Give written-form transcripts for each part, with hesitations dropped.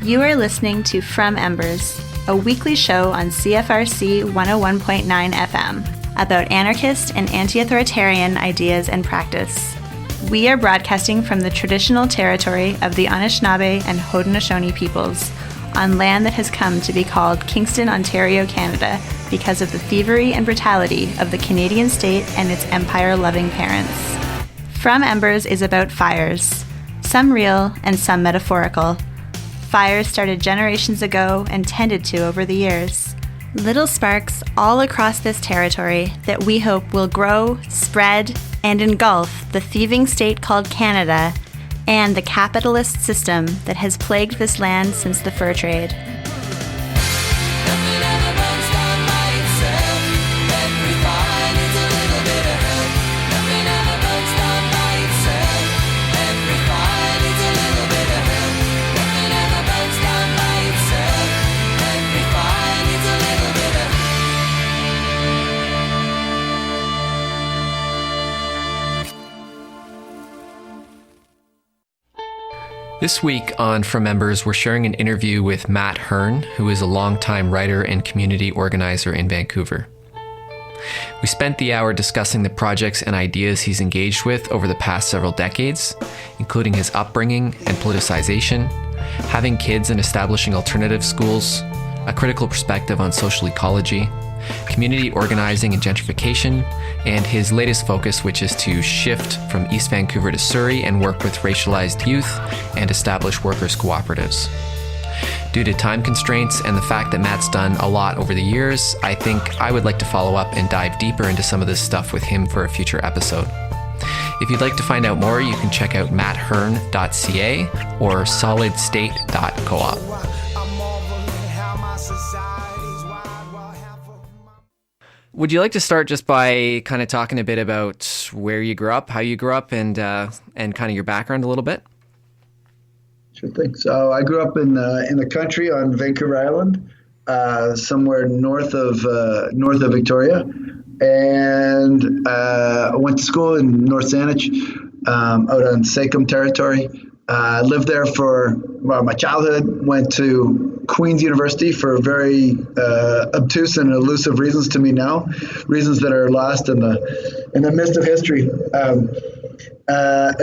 You are listening to From Embers, a weekly show on CFRC 101.9 FM about anarchist and anti-authoritarian ideas and practice. We are broadcasting from the traditional territory of the Anishinaabe and Haudenosaunee peoples on land that has come to be called Kingston, Ontario, Canada because of the thievery and brutality of the Canadian state and its empire-loving parents. From Embers is about fires, some real and some metaphorical. Fires started generations ago and tended to over the years. Little sparks all across this territory that we hope will grow, spread, and engulf the thieving state called Canada and the capitalist system that has plagued this land since the fur trade. This week on From Embers, we're sharing an interview with Matt Hern, who is a longtime writer and community organizer in Vancouver. We spent the hour discussing the projects and ideas he's engaged with over the past several decades, including his upbringing and politicization, having kids and establishing alternative schools, a critical perspective on social ecology, community organizing and gentrification, and his latest focus, which is to shift from East Vancouver to Surrey and work with racialized youth and establish workers' cooperatives. Due to time constraints and the fact that Matt's done a lot over the years, I think I would like to follow up and dive deeper into some of this stuff with him for a future episode. If you'd like to find out more, you can check out matthern.ca or solidstate.coop. Would you like to start just by kind of talking a bit about where you grew up, how you grew up, and kind of your background a little bit? Sure thing. So I grew up in the country on Vancouver Island, somewhere north of Victoria, and I went to school in North Saanich, out on Secum territory. Lived there for my childhood. Went to Queen's University for very obtuse and elusive reasons to me now, reasons that are lost in the mist of history. And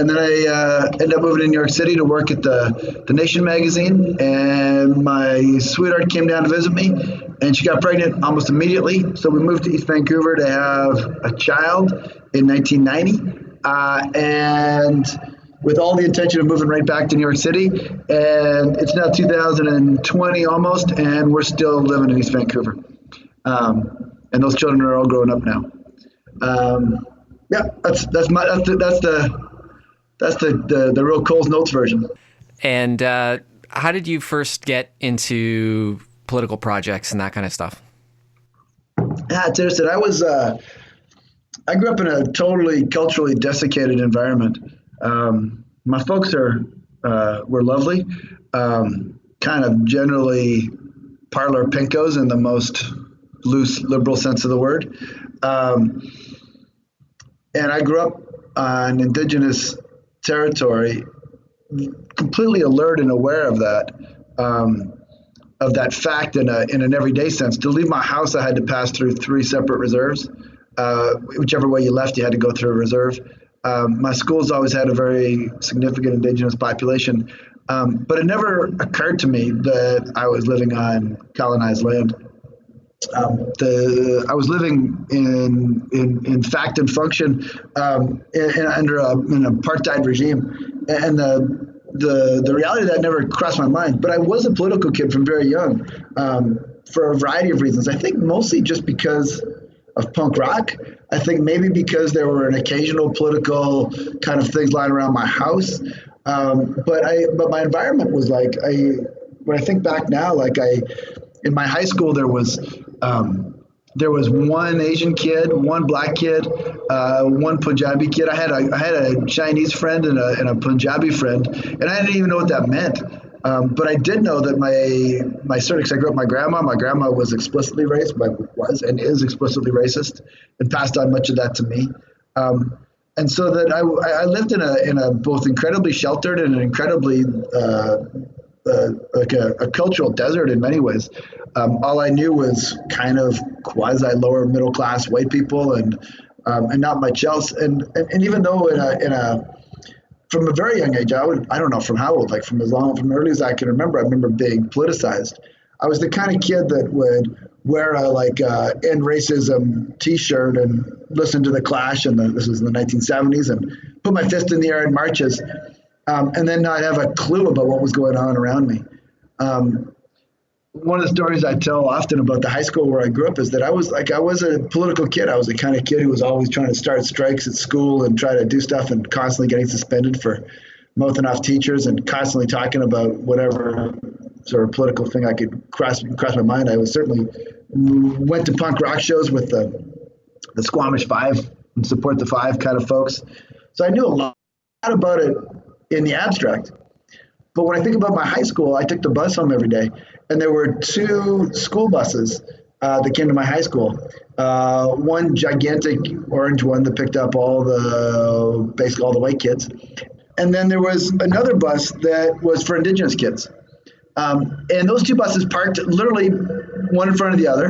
then I ended up moving to New York City to work at the Nation magazine, and my sweetheart came down to visit me, and she got pregnant almost immediately. So we moved to East Vancouver to have a child in 1990, and with all the intention of moving right back to New York City. And it's now 2020 almost, and we're still living in East Vancouver. And those children are all grown up now. That's the real Coles Notes version. And how did you first get into political projects and that kind of stuff? Yeah, it's interesting. I grew up in a totally culturally desiccated environment. My folks were lovely, kind of generally parlor pinkos in the most loose liberal sense of the word. And I grew up on Indigenous territory, completely alert and aware of that fact in an everyday sense. To leave my house, I had to pass through 3 separate reserves. Whichever way you left, you had to go through a reserve. My schools always had a very significant Indigenous population, but it never occurred to me that I was living on colonized land. I was living in fact and function under an apartheid regime, and the reality of that never crossed my mind. But I was a political kid from very young, for a variety of reasons. I think mostly just because of punk rock. I think maybe because there were an occasional political kind of things lying around my house. But my environment was like, when I think back now, in my high school, there was one Asian kid, one black kid, one Punjabi kid. I had a Chinese friend and a Punjabi friend, and I didn't even know what that meant. But I did know that my sort of, because I grew up with my grandma. My grandma was explicitly racist, was and is explicitly racist, and passed on much of that to me. And so that I lived in a both incredibly sheltered and an incredibly like a cultural desert in many ways. All I knew was kind of quasi lower middle class white people, and not much else. And even though from a very young age, I don't know from how old, like from early as I can remember, I remember being politicized. I was the kind of kid that would wear a end racism T-shirt and listen to the Clash, and this was in the 1970s, and put my fist in the air in marches, and then not have a clue about what was going on around me. One of the stories I tell often about the high school where I grew up is that I was a political kid. I was the kind of kid who was always trying to start strikes at school and try to do stuff, and constantly getting suspended for mouthing off teachers, and constantly talking about whatever sort of political thing I could cross my mind. I was certainly went to punk rock shows with the Squamish Five and Support the Five kind of folks. So I knew a lot about it in the abstract. But when I think about my high school, I took the bus home every day, and there were two school buses that came to my high school. One gigantic orange one that picked up basically all the white kids. And then there was another bus that was for Indigenous kids. And those two buses parked literally one in front of the other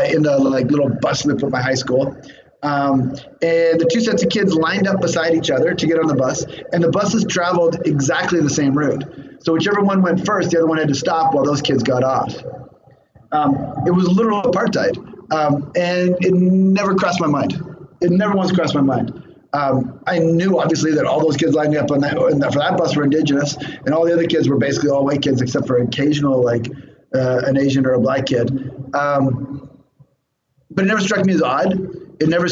in the little bus loop at my high school. And the two sets of kids lined up beside each other to get on the bus, and the buses traveled exactly the same route. So whichever one went first, the other one had to stop while those kids got off. It was literal apartheid, and it never crossed my mind. It never once crossed my mind. I knew obviously that all those kids lining up for that bus were Indigenous, and all the other kids were basically all white kids except for occasional an Asian or a black kid. But it never struck me as odd. It never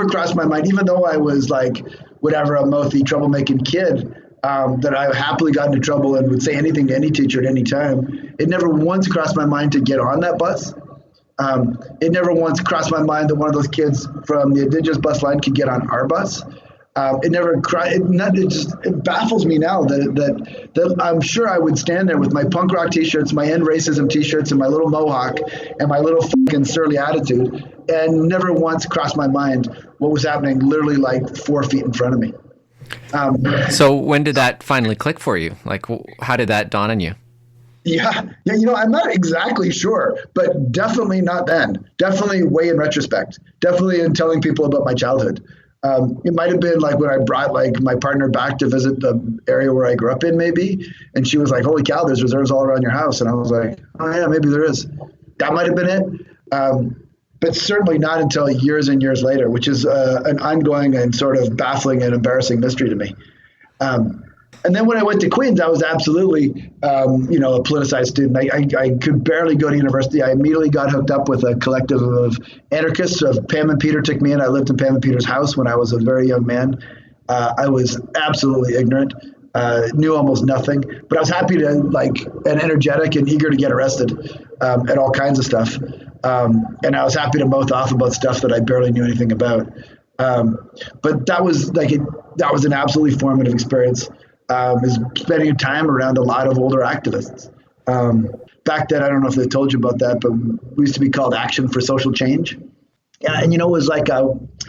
crossed my mind, even though I was a mouthy, troublemaking kid, that I happily got into trouble and would say anything to any teacher at any time. It never once crossed my mind to get on that bus. It never once crossed my mind that one of those kids from the Indigenous bus line could get on our bus. It baffles me now that I'm sure I would stand there with my punk rock T-shirts, my end racism T-shirts, and my little mohawk, and my little fucking surly attitude, and never once crossed my mind what was happening literally 4 feet in front of me. So when did that finally click for you? How did that dawn on you? Yeah, I'm not exactly sure, but definitely not then. Definitely way in retrospect. Definitely in telling people about my childhood. It might have been when I brought my partner back to visit the area where I grew up in, maybe, and she was like, "Holy cow, there's reserves all around your house," and I was like, "Oh yeah, maybe there is." That might have been it, but certainly not until years and years later, which is an ongoing and sort of baffling and embarrassing mystery to me. And then when I went to Queens, I was absolutely, a politicized student. I could barely go to university. I immediately got hooked up with a collective of anarchists. Pam and Peter took me in. I lived in Pam and Peter's house when I was a very young man. I was absolutely ignorant, knew almost nothing, but I was happy to and energetic and eager to get arrested at all kinds of stuff. And I was happy to mouth off about stuff that I barely knew anything about. But that was that was an absolutely formative experience. Is spending time around a lot of older activists. Back then, I don't know if they told you about that, but we used to be called Action for Social Change. And, it was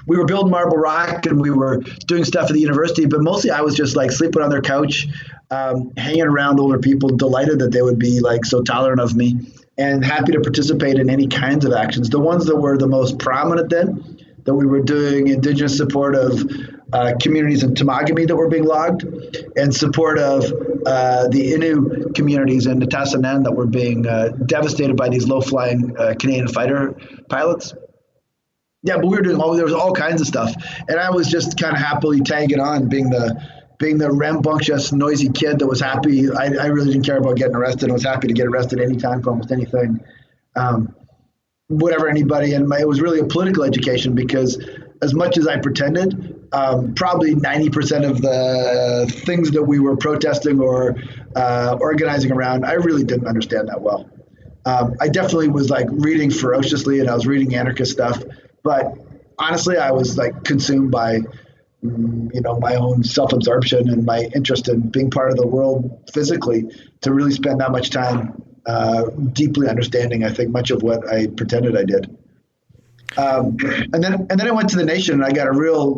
we were building Marble Rock and we were doing stuff at the university, but mostly I was just sleeping on their couch, hanging around older people, delighted that they would be so tolerant of me and happy to participate in any kinds of actions. The ones that were the most prominent then, that we were doing Indigenous support of communities in Temagami that were being logged, and support of the Innu communities in Nitassinan that were being devastated by these low-flying Canadian fighter pilots. Yeah, but we were doing there was all kinds of stuff, and I was just kind of happily tagging on, being the rambunctious, noisy kid that was happy. I really didn't care about getting arrested. I was happy to get arrested anytime for almost anything. Whatever anybody, and it was really a political education, because as much as I pretended, probably 90% of the things that we were protesting or organizing around, I really didn't understand that well. I definitely was reading ferociously, and I was reading anarchist stuff, but honestly, I was consumed by my own self-absorption and my interest in being part of the world physically, to really spend that much time deeply understanding, I think, much of what I pretended I did. And then I went to the Nation, and I got a real,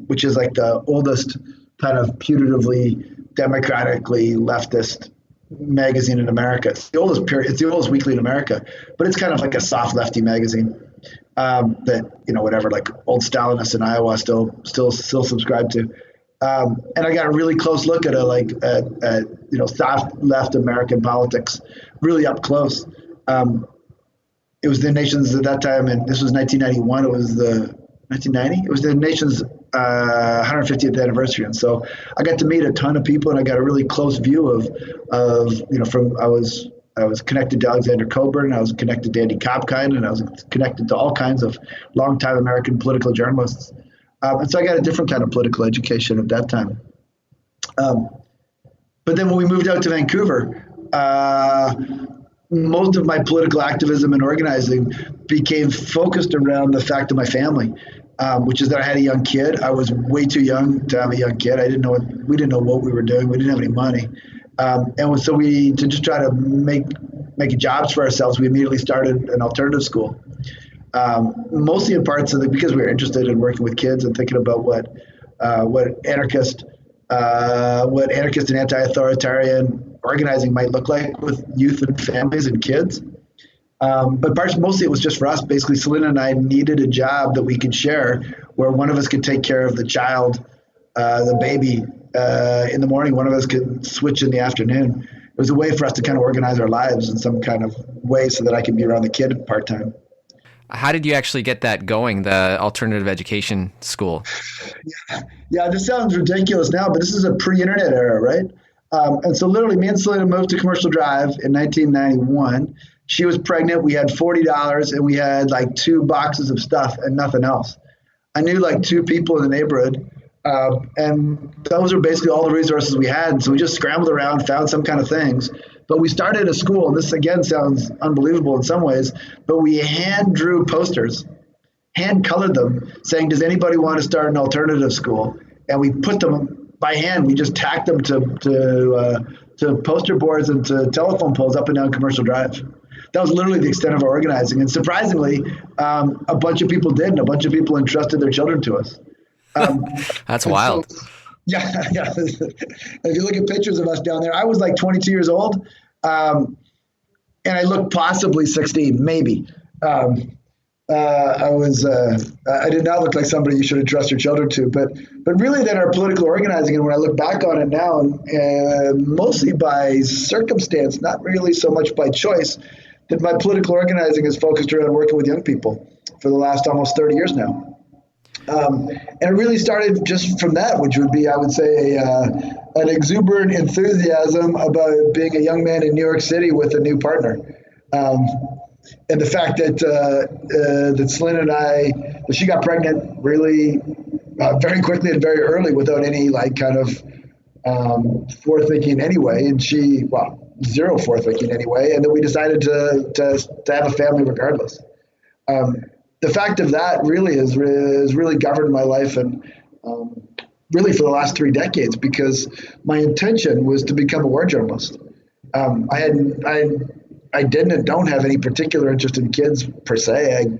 which is the oldest kind of putatively democratically leftist magazine in America. It's the oldest weekly in America, but it's kind of like a soft lefty magazine that, whatever, like old Stalinists in Iowa still subscribe to. And I got a really close look at soft left American politics, really up close. It was the nation's at that time, and this was 1991. It was the 1990. It was the nation's 150th anniversary, and so I got to meet a ton of people, and I got a really close view of I was connected to Alexander Coburn, I was connected to Andy Kopkind, and I was connected to all kinds of longtime American political journalists. And so I got a different kind of political education at that time. But then when we moved out to Vancouver, most of my political activism and organizing became focused around the fact of my family, which is that I had a young kid. I was way too young to have a young kid. We didn't know what we were doing. We didn't have any money. And so to just try to make jobs for ourselves, we immediately started an alternative school. Mostly in parts because we were interested in working with kids and thinking about what anarchist and anti-authoritarian organizing might look like with youth and families and kids. But mostly it was just for us. Basically, Selena and I needed a job that we could share where one of us could take care of the child, the baby, in the morning. One of us could switch in the afternoon. It was a way for us to kind of organize our lives in some kind of way so that I could be around the kid part-time. How did you actually get that going, the alternative education school? Yeah, this sounds ridiculous now, but this is a pre-internet era, right? And so literally me and Selena moved to Commercial Drive in 1991. She was pregnant. We had $40 and we had like 2 boxes of stuff and nothing else. I knew like 2 people in the neighborhood. And those are basically all the resources we had. And so we just scrambled around, found some kind of things. But we started a school, and this again sounds unbelievable in some ways, but we hand drew posters, hand colored them, saying, does anybody want to start an alternative school? And we put them by hand. We just tacked them to poster boards and to telephone poles up and down Commercial Drive. That was literally the extent of our organizing. And surprisingly, a bunch of people did, and a bunch of people entrusted their children to us. That's wild. So, yeah. If you look at pictures of us down there, I was like 22 years old, and I looked possibly 16, maybe. I did not look like somebody you should entrust your children to, but really then our political organizing, and when I look back on it now, mostly by circumstance, not really so much by choice, that my political organizing is focused around working with young people for the last almost 30 years now. And it really started just from that, which would be, I would say, an exuberant enthusiasm about being a young man in New York City with a new partner. And the fact that Selena and that she got pregnant really very quickly and very early without any kind of forethinking anyway. And zero forethinking anyway. And then we decided to have a family regardless. The fact of that really has really governed my life and really for the last 3 decades, because my intention was to become a war journalist. I didn't and don't have any particular interest in kids per se.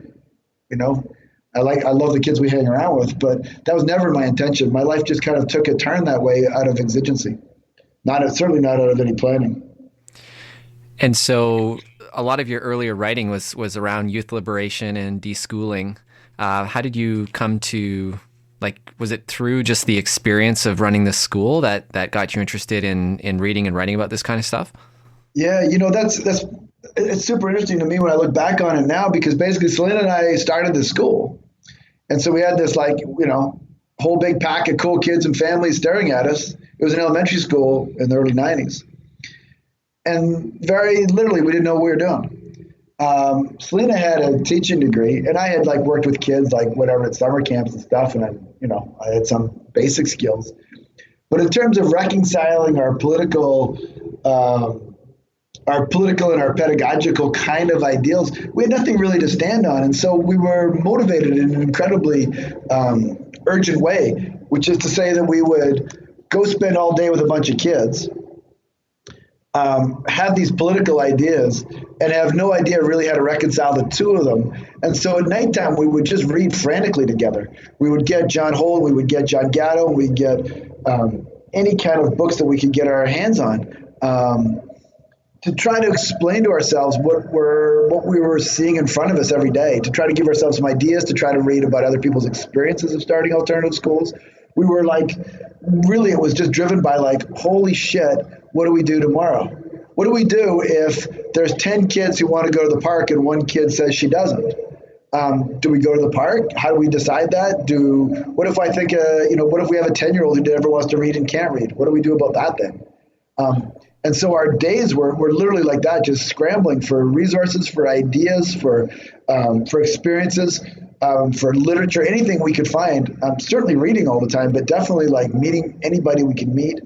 I love the kids we hang around with, but that was never my intention. My life just kind of took a turn that way out of exigency, certainly not out of any planning. And so a lot of your earlier writing was around youth liberation and deschooling. How did you come to, was it through just the experience of running this school that got you interested in reading and writing about this kind of stuff? Yeah, it's super interesting to me when I look back on it now, because basically Selena and I started this school. And so we had this whole big pack of cool kids and families staring at us. It was an elementary school in the early 90s. And very literally, we didn't know what we were doing. Selena had a teaching degree, and I had worked with kids at summer camps and stuff, and I had some basic skills. But in terms of reconciling our political and our pedagogical kind of ideals, we had nothing really to stand on, and so we were motivated in an incredibly urgent way, which is to say that we would go spend all day with a bunch of kids. Have these political ideas and have no idea really how to reconcile the two of them. And so at nighttime, we would just read frantically together. We would get John Holt, we would get John Gatto, we'd get any kind of books that we could get our hands on, to try to explain to ourselves what we were seeing in front of us every day, to try to give ourselves some ideas, to try to read about other people's experiences of starting alternative schools. We were like, really, it was just driven by like, holy shit, what do we do tomorrow? What do we do if there's 10 kids who want to go to the park and one kid says she doesn't? Do we go to the park? How do we decide that? What if I think, what if we have a 10-year-old who never wants to read and can't read? What do we do about that then? And so our days were literally like that, just scrambling for resources, for ideas, for experiences, for literature, anything we could find. Certainly reading all the time, but definitely like meeting anybody we could meet,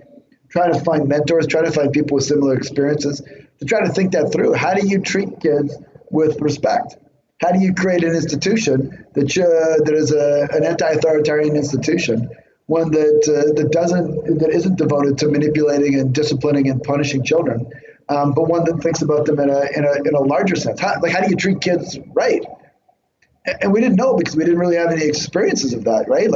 trying to find mentors, trying to find people with similar experiences, to try to think that through. How do you treat kids with respect? How do you create an institution that is an anti-authoritarian institution, one that isn't devoted to manipulating and disciplining and punishing children, but one that thinks about them in a larger sense? How do you treat kids right? And we didn't know, because we didn't really have any experiences of that, right?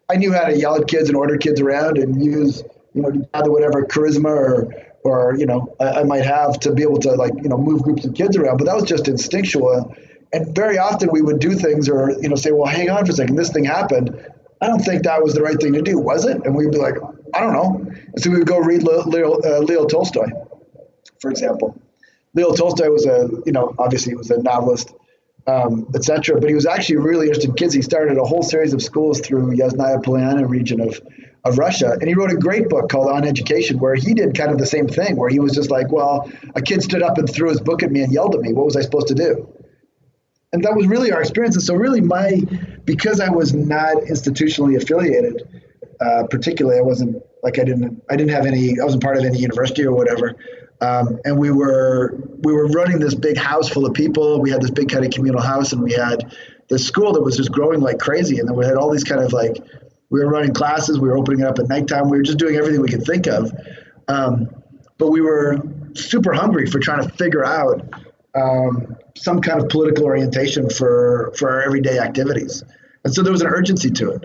I knew how to yell at kids and order kids around and use, to gather whatever charisma or I might have to be able to move groups of kids around, but that was just instinctual. And very often we would do things or, say, well, hang on for a second, this thing happened. I don't think that was the right thing to do, was it? And we'd be like, I don't know. And so we would go read Leo Tolstoy, for example. Leo Tolstoy was obviously he was a novelist, etc. But he was actually really interested in kids. He started a whole series of schools through Yasnaya Polyana region of Russia. And he wrote a great book called On Education, where he did kind of the same thing, where he was just like, well, a kid stood up and threw his book at me and yelled at me. What was I supposed to do? And that was really our experience. And so really because I was not institutionally affiliated, particularly, I wasn't I wasn't part of any university or whatever. And we were running this big house full of people. We had this big kind of communal house, and we had this school that was just growing like crazy. And then we had all these kind of we were running classes, we were opening it up at nighttime. We were just doing everything we could think of. But we were super hungry for trying to figure out some kind of political orientation for our everyday activities. And so there was an urgency to it.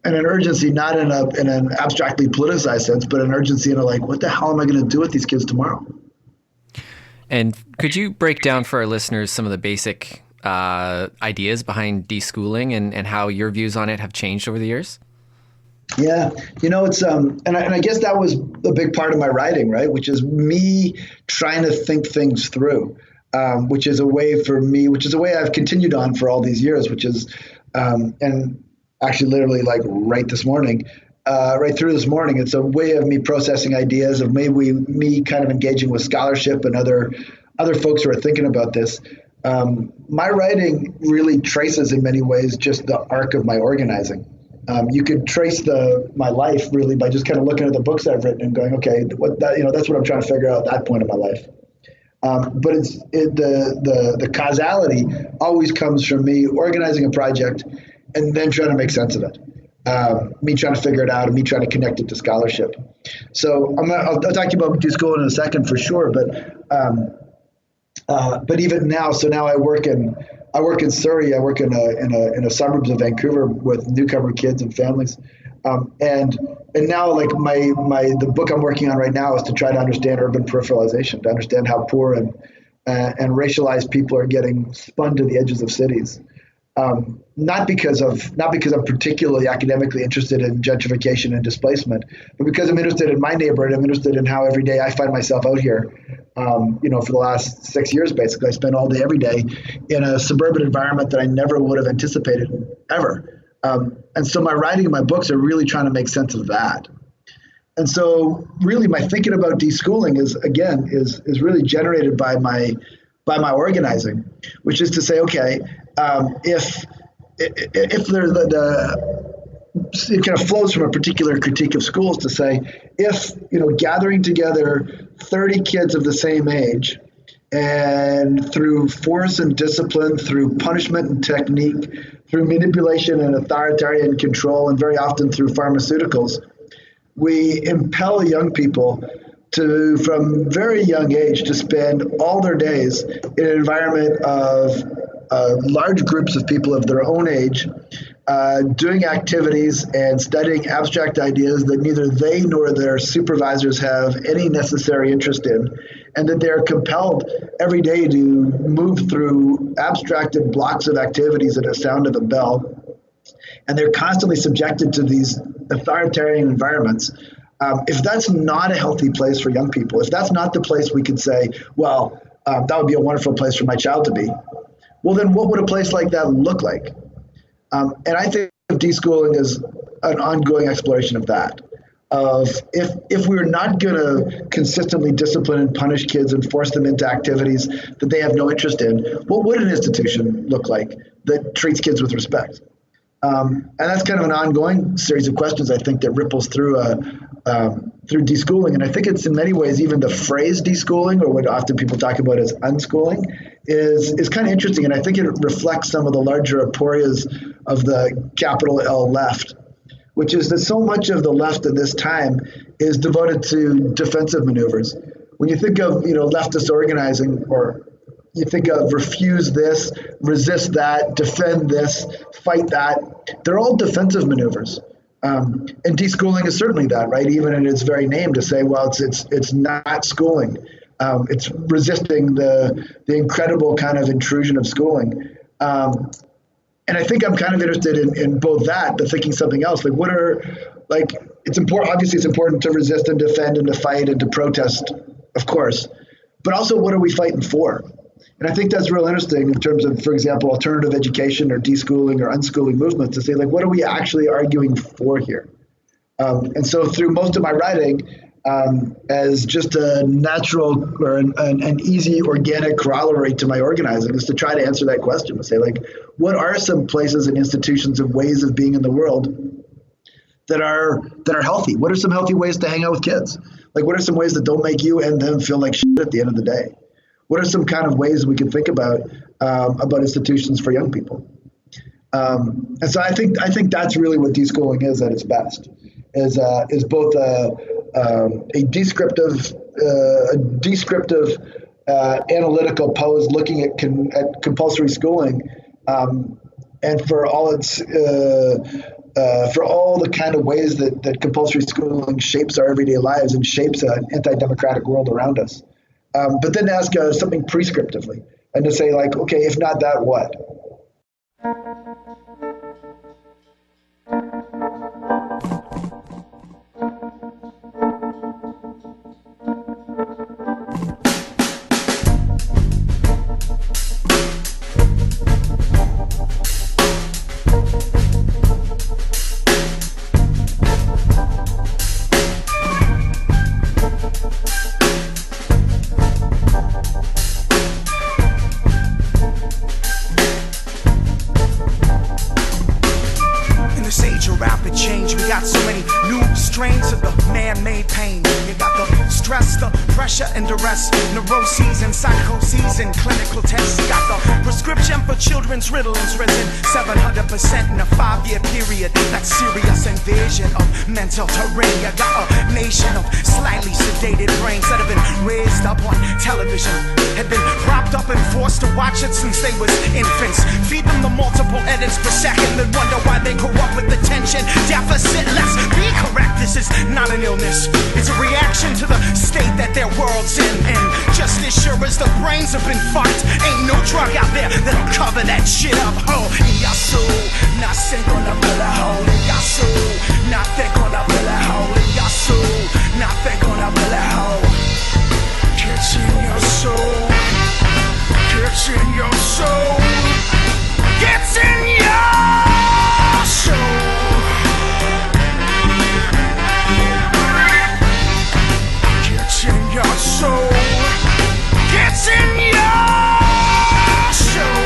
And an urgency not in an abstractly politicized sense, but an urgency in what the hell am I going to do with these kids tomorrow? And could you break down for our listeners some of the basic ideas behind deschooling and how your views on it have changed over the years? Yeah, it's and I guess that was a big part of my writing, right? Which is me trying to think things through, which is a way I've continued on for all these years, which is, and actually literally right this morning, right through this morning, it's a way of me processing ideas, of maybe me kind of engaging with scholarship and other folks who are thinking about this. My writing really traces in many ways just the arc of my organizing. You could trace my life really by just kind of looking at the books I've written and going, okay, that's what I'm trying to figure out at that point in my life. But the causality always comes from me organizing a project and then trying to make sense of it. Me trying to figure it out and me trying to connect it to scholarship. So I'll talk to you about deschooling in a second for sure. But even now, so now I work in Surrey. I work in a suburbs of Vancouver with newcomer kids and families. And now the book I'm working on right now is to try to understand urban peripheralization, to understand how poor and racialized people are getting spun to the edges of cities. Not because I'm particularly academically interested in gentrification and displacement, but because I'm interested in my neighborhood. I'm interested in how every day I find myself out here. For the last 6 years, basically, I spend all day, every day in a suburban environment that I never would have anticipated ever. And so my writing and my books are really trying to make sense of that. And so really my thinking about deschooling is really generated by my organizing, which is to say, okay, if it kind of flows from a particular critique of schools to say, if, gathering together 30 kids of the same age and through force and discipline, through punishment and technique, through manipulation and authoritarian control, and very often through pharmaceuticals, we impel young people to, from very young age, to spend all their days in an environment of large groups of people of their own age, doing activities and studying abstract ideas that neither they nor their supervisors have any necessary interest in, and that they're compelled every day to move through abstracted blocks of activities at a sound of a bell. And they're constantly subjected to these authoritarian environments. If that's not a healthy place for young people, if that's not the place we could say, well, that would be a wonderful place for my child to be, well, then what would a place like that look like? And I think of deschooling as an ongoing exploration of that. Of if we're not going to consistently discipline and punish kids and force them into activities that they have no interest in, what would an institution look like that treats kids with respect? And that's kind of an ongoing series of questions, I think, that ripples through deschooling. And I think it's in many ways, even the phrase deschooling, or what often people talk about as unschooling, is kind of interesting. And I think it reflects some of the larger aporias of the capital L left, which is that so much of the left at this time is devoted to defensive maneuvers. When you think of, leftist organizing, or you think of refuse this, resist that, defend this, fight that, they're all defensive maneuvers. And deschooling is certainly that, right? Even in its very name, to say, well, it's not schooling. It's resisting the incredible kind of intrusion of schooling. And I think I'm kind of interested in both that, but thinking something else. It's important. Obviously, it's important to resist and defend and to fight and to protest, of course. But also, what are we fighting for? And I think that's real interesting in terms of, for example, alternative education or deschooling or unschooling movements, to say, what are we actually arguing for here? And so through most of my writing, as just a natural or an easy organic corollary to my organizing, is to try to answer that question, to say, what are some places and institutions and ways of being in the world that are healthy? What are some healthy ways to hang out with kids? What are some ways that don't make you and them feel like shit at the end of the day? What are some kind of ways we can think about institutions for young people? And so I think that's really what deschooling is at its best, is both a descriptive analytical pose looking at compulsory schooling, and for all the kind of ways that compulsory schooling shapes our everyday lives and shapes an anti-democratic world around us. But then to ask something prescriptively and to say, okay, if not that, what? And duress, neuroses and psychoses and clinical tests. Got the prescription for children's riddles risen 700% in a 5-year period. That's serious invasion of mental terrain. You got a nation of slightly sedated brains that have been raised up on television, had been propped up and forced to watch it since they was infants. Feed them the multiple edits per second, then wonder why they grow up with attention deficit. Let's be correct, this is not an illness. It's a reaction to the state that their world's in. And just as sure as the brains have been fucked, ain't no drug out there that'll cover that shit up. Oh, yasu, nothing gonna fill a hole in yasu, nothing gonna fill a hole in yasu, nothing gonna fill a hole. Kids in your soul, kids in your soul, kids in your soul. In your soul, gets in your soul.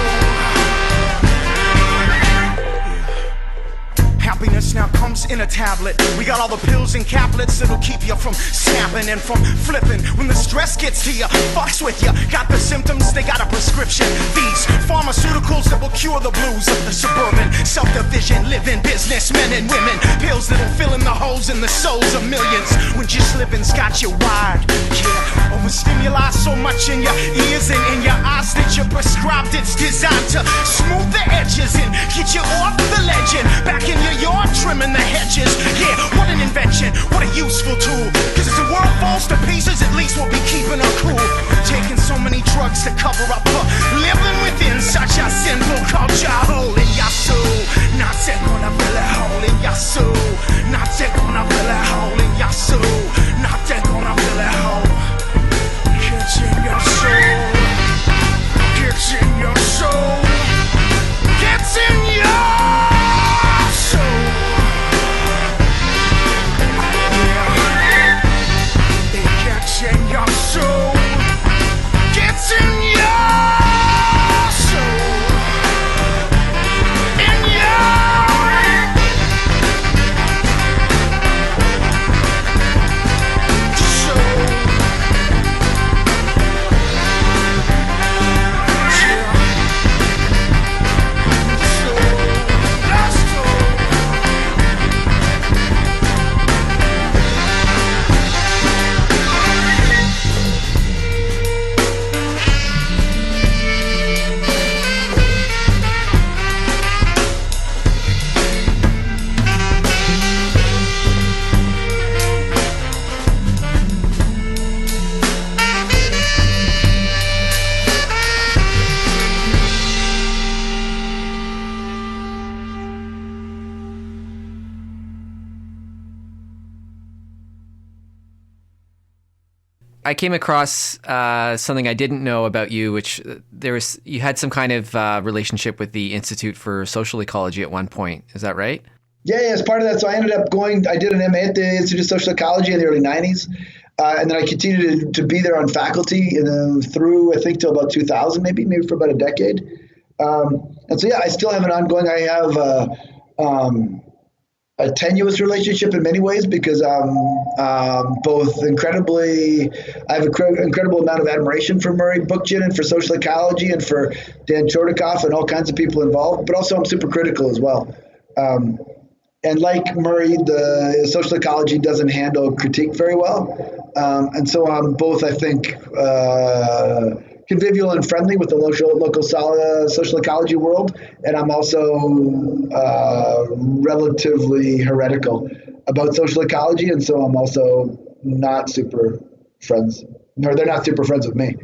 How Happiness now comes in a tablet. We got all the pills and caplets that'll keep you from snapping and from flipping. When the stress gets to you, fucks with you. Got the symptoms, they got a prescription. These pharmaceuticals that will cure the blues of the suburban self-division, living businessmen and women. Pills that'll fill in the holes in the souls of millions. When just living's got you wired, yeah. Overstimuli so much in your ears and in your eyes that you're prescribed. It's designed to smooth the edges and get you off the legend. Back in your yard trimming the hedges. Yeah, what an invention, what a useful tool. Cause as the world falls to pieces, at least we'll be keeping her cool. Taking so many drugs to cover up for living within such a sinful culture. Hole in your soul, not take on a belly. Hole in your soul, not take on a belly. Hole in your soul, not take on a belly. Hole. It's in your soul. It's in your soul. It's in your soul. Yeah. It gets in your soul. Gets in your soul. In I came across something I didn't know about you, which you had some kind of relationship with the Institute for Social Ecology at one point. Is that right? Yeah, as part of that. So I ended up I did an MA at the Institute of Social Ecology in the early 90s. And then I continued to be there on faculty through, I think, till about 2000, maybe for about a decade. And so, yeah, I still have an ongoing, I have a tenuous relationship in many ways because I have an incredible amount of admiration for Murray Bookchin and for social ecology and for Dan Chodikoff and all kinds of people involved, but also I'm super critical as well. And like Murray, the social ecology doesn't handle critique very well. And so I'm both, I think, convivial and friendly with the local social ecology world. And I'm also relatively heretical about social ecology. And so I'm also not super friends, or they're not super friends with me.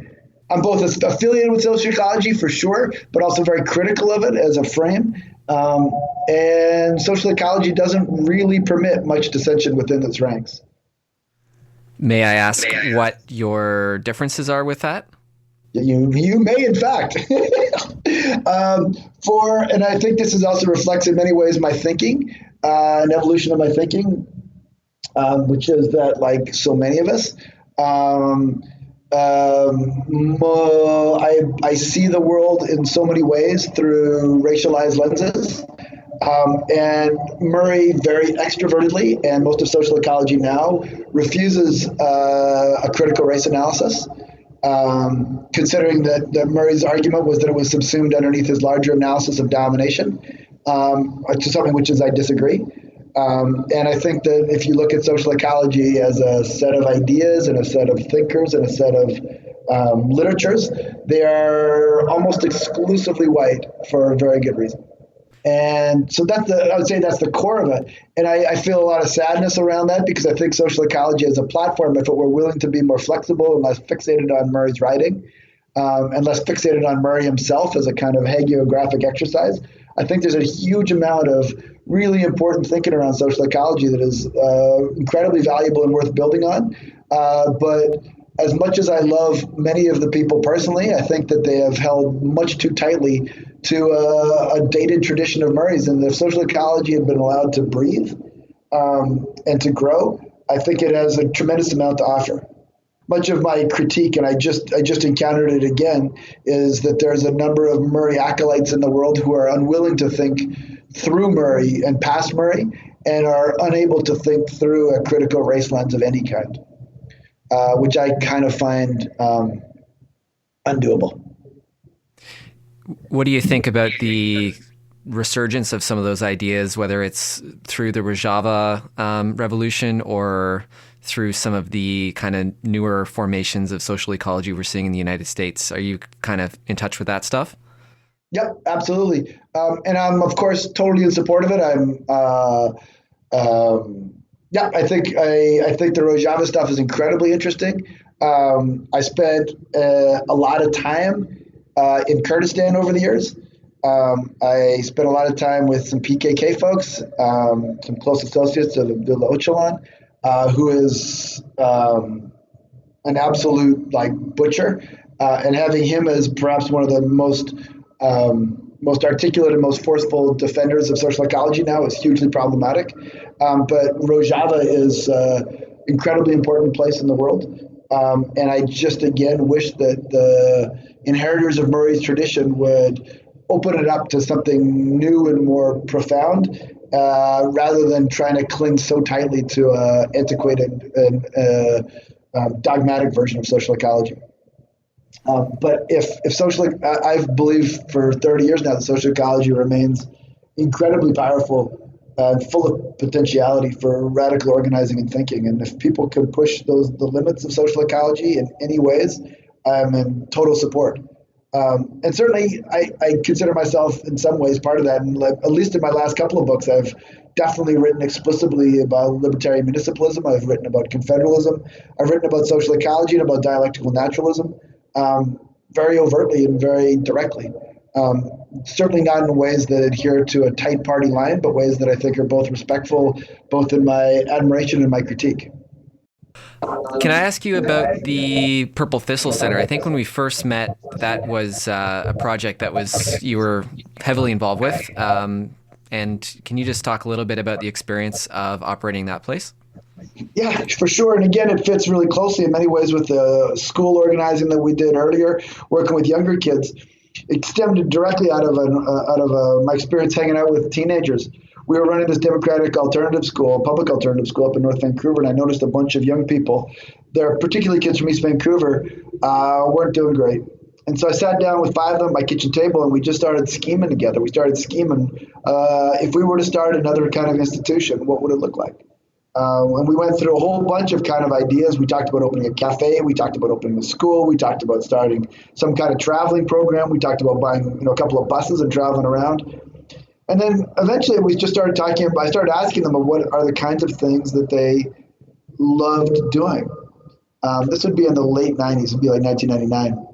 I'm both affiliated with social ecology for sure, but also very critical of it as a frame. And social ecology doesn't really permit much dissension within its ranks. May I ask what your differences are with that? You may, in fact. And I think this is also reflects in many ways my thinking, an evolution of my thinking, which is that, like so many of us, I see the world in so many ways through racialized lenses. And Murray very extrovertedly, and most of social ecology now, refuses a critical race analysis, considering that Murray's argument was that it was subsumed underneath his larger analysis of domination, to something which is I disagree. And I think that if you look at social ecology as a set of ideas and a set of thinkers and a set of literatures, they are almost exclusively white for a very good reason. And so I would say that's the core of it. And I feel a lot of sadness around that because I think social ecology as a platform, if it were willing to be more flexible and less fixated on Murray's writing, and less fixated on Murray himself as a kind of hagiographic exercise, I think there's a huge amount of really important thinking around social ecology that is incredibly valuable and worth building on. But as much as I love many of the people personally, I think that they have held much too tightly to a dated tradition of Murray's. And if social ecology had been allowed to breathe and to grow, I think it has a tremendous amount to offer. Much of my critique, and I just encountered it again, is that there's a number of Murray acolytes in the world who are unwilling to think through Murray and past Murray, and are unable to think through a critical race lens of any kind, which I kind of find undoable. What do you think about the resurgence of some of those ideas, whether it's through the Rojava revolution or through some of the kind of newer formations of social ecology we're seeing in the United States? Are you kind of in touch with that stuff? Yep, absolutely. And I'm, of course, totally in support of it. I think the Rojava stuff is incredibly interesting. I spent a lot of time in Kurdistan over the years. I spent a lot of time with some PKK folks, some close associates of Abdullah Öcalan, who is an absolute butcher, and having him as perhaps one of the most articulate and most forceful defenders of social ecology now is hugely problematic. But Rojava is an incredibly important place in the world. And I just, again, wish that the inheritors of Murray's tradition would open it up to something new and more profound, rather than trying to cling so tightly to an antiquated and dogmatic version of social ecology. But if social, I've believed for 30 years now that social ecology remains incredibly powerful and full of potentiality for radical organizing and thinking. And if people can push the limits of social ecology in any ways, I'm in total support. And certainly I consider myself in some ways part of that. And at least in my last couple of books, I've definitely written explicitly about libertarian municipalism. I've written about confederalism. I've written about social ecology and about dialectical naturalism, very overtly and very directly. Certainly not in ways that adhere to a tight party line, but ways that I think are both respectful, both in my admiration and my critique. Can I ask you about the Purple Thistle Center? I think when we first met, that was a project that you were heavily involved with. And can you just talk a little bit about the experience of operating that place? Yeah, for sure. And again, it fits really closely in many ways with the school organizing that we did earlier, working with younger kids. It stemmed directly out of my experience hanging out with teenagers. We were running this democratic alternative school, public alternative school up in North Vancouver, and I noticed a bunch of young people, they're particularly kids from East Vancouver, weren't doing great. And so I sat down with 5 of them at my kitchen table, and we just started scheming together. We started scheming, if we were to start another kind of institution, what would it look like? And we went through a whole bunch of kind of ideas. We talked about opening a cafe. We talked about opening a school. We talked about starting some kind of traveling program. We talked about buying, a couple of buses and traveling around. And then eventually we just started talking about, I started asking them what are the kinds of things that they loved doing. This would be in the late 90s. It'd be like 1999.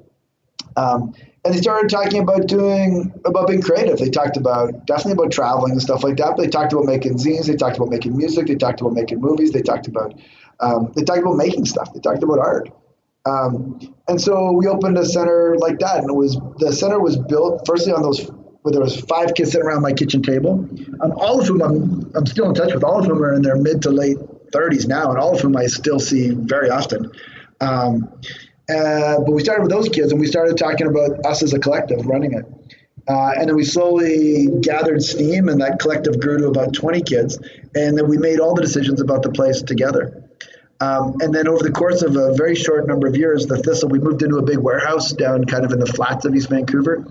And they started talking about being creative. They talked definitely about traveling and stuff like that, but they talked about making zines. They talked about making music. They talked about making movies. They talked about making stuff. They talked about art. And so we opened a center like that. And the center was built firstly on those, where there was 5 kids sitting around my kitchen table, all of whom I'm still in touch with. All of whom are in their mid to late 30s now, and all of whom I still see very often. But we started with those kids, and we started talking about us as a collective running it. And then we slowly gathered steam, and that collective grew to about 20 kids. And then we made all the decisions about the place together. And then over the course of a very short number of years, we moved into a big warehouse down kind of in the flats of East Vancouver.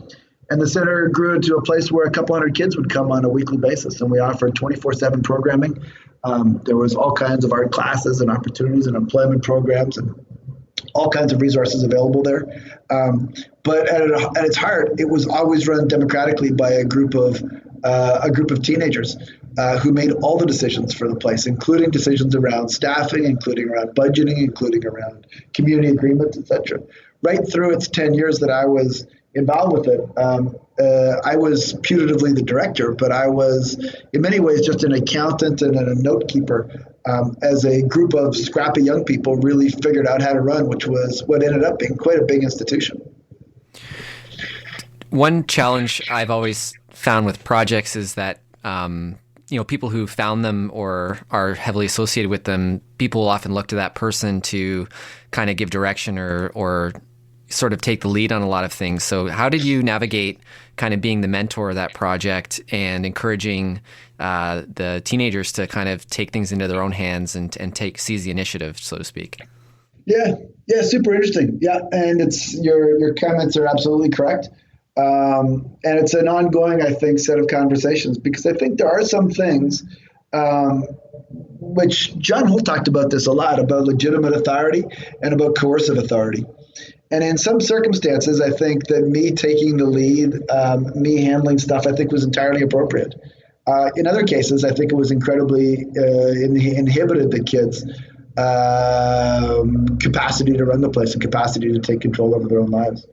And the center grew into a place where a couple hundred kids would come on a weekly basis. And we offered 24/7 programming. There was all kinds of art classes and opportunities and employment programs and all kinds of resources available there. But at its heart, it was always run democratically by a group of teenagers who made all the decisions for the place, including decisions around staffing, including around budgeting, including around community agreements, etc. Right through its 10 years that I was involved with it, I was putatively the director, but I was in many ways just an accountant and a note keeper, as a group of scrappy young people really figured out how to run, which was what ended up being quite a big institution. One challenge I've always found with projects is that people who found them or are heavily associated with them, people will often look to that person to kind of give direction or sort of take the lead on a lot of things. So how did you navigate kind of being the mentor of that project and encouraging the teenagers to kind of take things into their own hands and seize the initiative, so to speak. Yeah, super interesting. Yeah, and it's your comments are absolutely correct. And it's an ongoing, I think, set of conversations, because I think there are some things which John Holt talked about this a lot, about legitimate authority and about coercive authority. And in some circumstances, I think that me taking the lead, me handling stuff, I think was entirely appropriate. In other cases, I think it was incredibly inhibited the kids' capacity to run the place and capacity to take control over their own lives.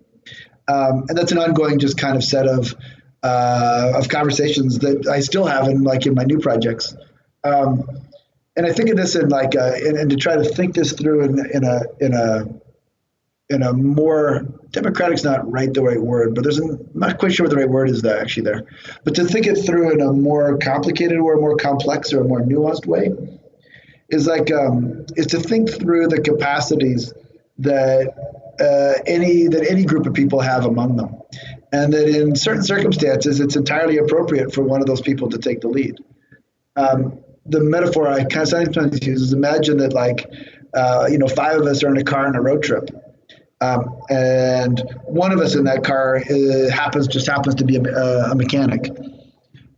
And that's an ongoing just kind of set of conversations that I still have in my new projects. And I think of this in and to try to think this through in a more democratic's not the right word, but I'm not quite sure what the right word is there. But to think it through in a more complicated or a more complex or a more nuanced way is to think through the capacities that any group of people have among them, and that in certain circumstances it's entirely appropriate for one of those people to take the lead. The metaphor I kind of sometimes use is, imagine that 5 of us are in a car on a road trip. And one of us in that car happens to be a mechanic.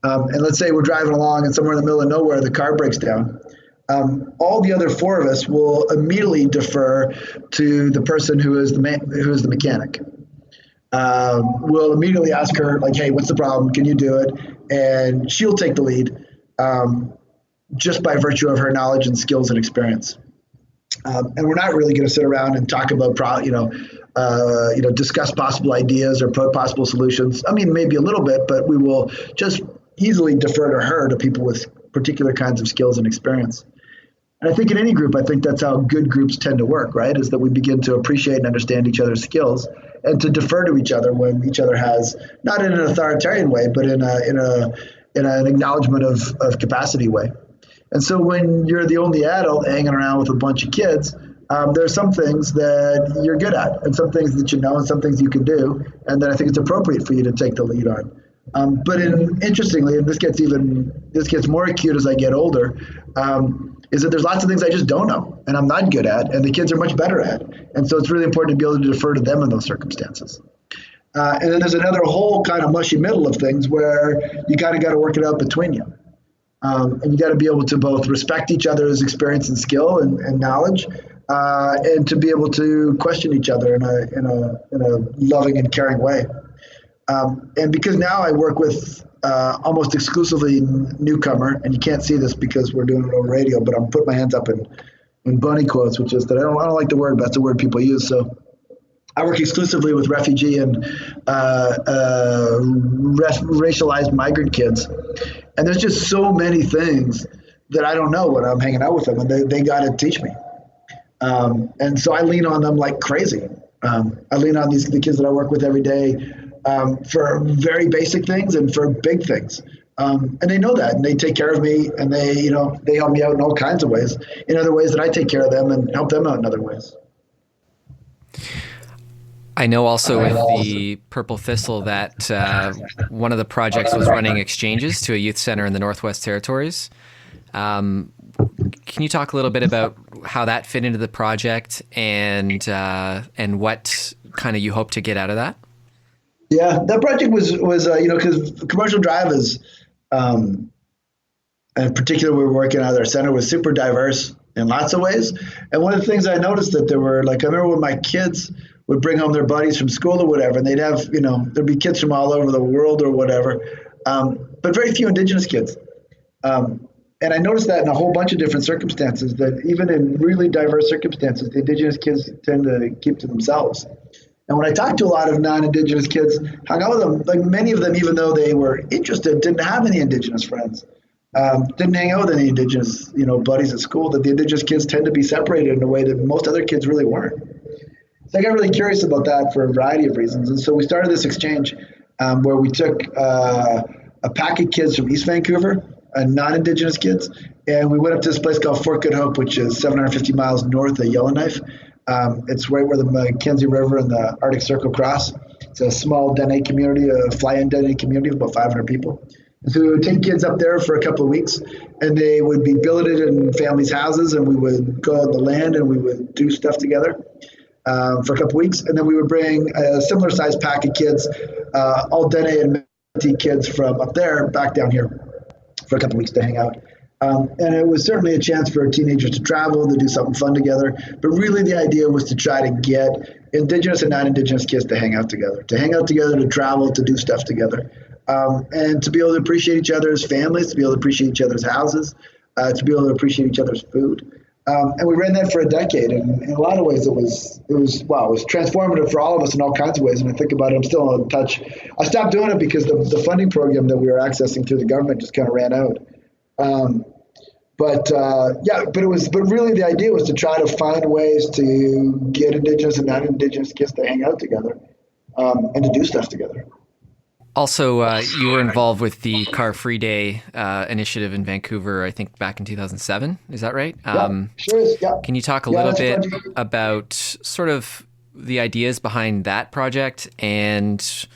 And let's say we're driving along and somewhere in the middle of nowhere, the car breaks down. All the other 4 of us will immediately defer to the person who is the mechanic. We'll immediately ask her, hey, what's the problem? Can you do it? And she'll take the lead, just by virtue of her knowledge and skills and experience. And we're not really going to sit around and talk about, discuss possible ideas or possible solutions. I mean, maybe a little bit, but we will just easily defer to her, to people with particular kinds of skills and experience. And I think in any group, I think that's how good groups tend to work, right? Is that we begin to appreciate and understand each other's skills and to defer to each other when each other has, not in an authoritarian way, but in an acknowledgement of capacity way. And so when you're the only adult hanging around with a bunch of kids, there are some things that you're good at and some things that you know and some things you can do. And then I think it's appropriate for you to take the lead on. But interestingly, and this gets more acute as I get older, is that there's lots of things I just don't know and I'm not good at, and the kids are much better at. And so it's really important to be able to defer to them in those circumstances. And then there's another whole kind of mushy middle of things where you kind of got to work it out between you. And you got to be able to both respect each other's experience and skill and knowledge, and to be able to question each other in a loving and caring way. And because now I work with almost exclusively newcomer, and you can't see this because we're doing it over radio, but I'm putting my hands up in bunny quotes, which is that I don't like the word, but that's the word people use. So I work exclusively with refugee and racialized migrant kids. And there's just so many things that I don't know when I'm hanging out with them, and they got to teach me. And so I lean on them like crazy. I lean on the kids that I work with every day for very basic things and for big things. And they know that, and they take care of me, and they help me out in all kinds of ways, in other ways that I take care of them and help them out in other ways. I know also with the Purple Thistle that one of the projects was running exchanges to a youth center in the Northwest Territories. Can you talk a little bit about how that fit into the project and what kind of you hope to get out of that? Yeah, that project was because Commercial Drive is, in particular, we were working out of their center, was super diverse in lots of ways. And one of the things I noticed that there were, I remember when my kids would bring home their buddies from school or whatever, and they'd have, there'd be kids from all over the world or whatever, but very few Indigenous kids. And I noticed that in a whole bunch of different circumstances, that even in really diverse circumstances, the Indigenous kids tend to keep to themselves. And when I talked to a lot of non-Indigenous kids, hung out with them, many of them, even though they were interested, didn't have any Indigenous friends, didn't hang out with any Indigenous, buddies at school, that the Indigenous kids tend to be separated in a way that most other kids really weren't. So I got really curious about that for a variety of reasons. And so we started this exchange where we took a pack of kids from East Vancouver, non-Indigenous kids, and we went up to this place called Fort Good Hope, which is 750 miles north of Yellowknife. It's right where the Mackenzie River and the Arctic Circle cross. It's a small Dene community, a fly-in Dene community of about 500 people. So we would take kids up there for a couple of weeks, and they would be billeted in families' houses, and we would go on the land and we would do stuff together for a couple of weeks. And then we would bring a similar sized pack of kids, all Dene and Métis kids from up there back down here for a couple of weeks to hang out. And it was certainly a chance for teenagers to travel, to do something fun together. But really the idea was to try to get Indigenous and non-Indigenous kids to hang out together, to travel, to do stuff together. And to be able to appreciate each other's families, to be able to appreciate each other's houses, to be able to appreciate each other's food. And we ran that for a decade. And in a lot of ways, it was transformative for all of us in all kinds of ways. And I think about it, I'm still in touch. I stopped doing it because the funding program that we were accessing through the government just kind of ran out. But really the idea was to try to find ways to get Indigenous and non-Indigenous kids to hang out together, and to do stuff together. Also, you were involved with the Car Free Day initiative in Vancouver, I think back in 2007. Is that right? Sure is. Yeah. Can you talk a little bit about sort of the ideas behind that project and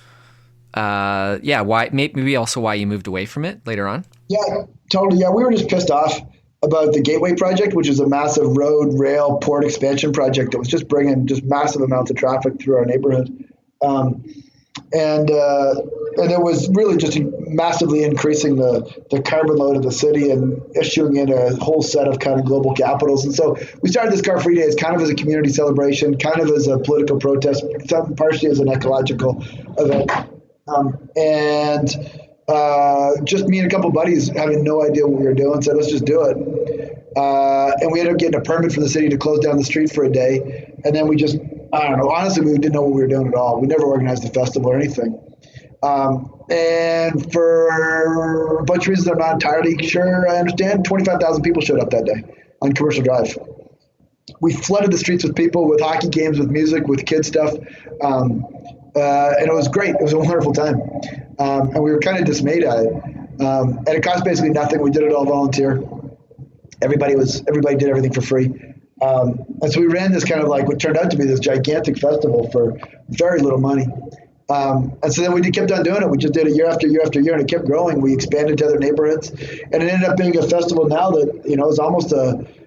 why maybe also why you moved away from it later on? Yeah, totally. Yeah, we were just pissed off about the Gateway project, which is a massive road, rail, port expansion project that was just bringing just massive amounts of traffic through our neighborhood. And it was really just massively increasing the carbon load of the city and issuing in a whole set of kind of global capitals. And so we started this Car Free Day as kind of as a community celebration, kind of as a political protest, partially as an ecological event. Just me and a couple of buddies having no idea what we were doing said, let's just do it. And we ended up getting a permit from the city to close down the street for a day. And then we just, I don't know, honestly, we didn't know what we were doing at all. We never organized a festival or anything. And for a bunch of reasons I'm not entirely sure I understand, 25,000 people showed up that day on Commercial Drive. We flooded the streets with people, with hockey games, with music, with kid stuff. And it was great. It was a wonderful time. And we were kind of dismayed at it. And it cost basically nothing. We did it all volunteer. Everybody did everything for free. And so we ran this kind of like what turned out to be this gigantic festival for very little money. And so then we kept on doing it. We just did it year after year after year, and it kept growing. We expanded to other neighborhoods, and it ended up being a festival now that, is almost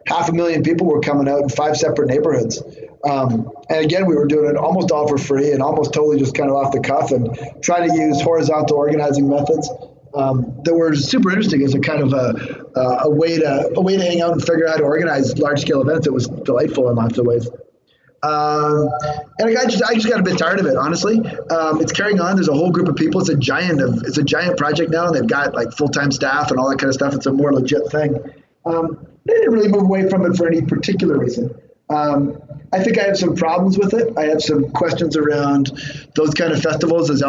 500,000 people were coming out in 5 separate neighborhoods. And again, we were doing it almost all for free and almost totally just kind of off the cuff and trying to use horizontal organizing methods that were super interesting as a kind of a way to hang out and figure out how to organize large scale events. It was delightful in lots of ways. And I just got a bit tired of it, honestly. It's carrying on. There's a whole group of people. It's a giant project now, and they've got like full-time staff and all that kind of stuff. It's a more legit thing. I didn't really move away from it for any particular reason. I think I have some problems with it. I have some questions around those kind of festivals as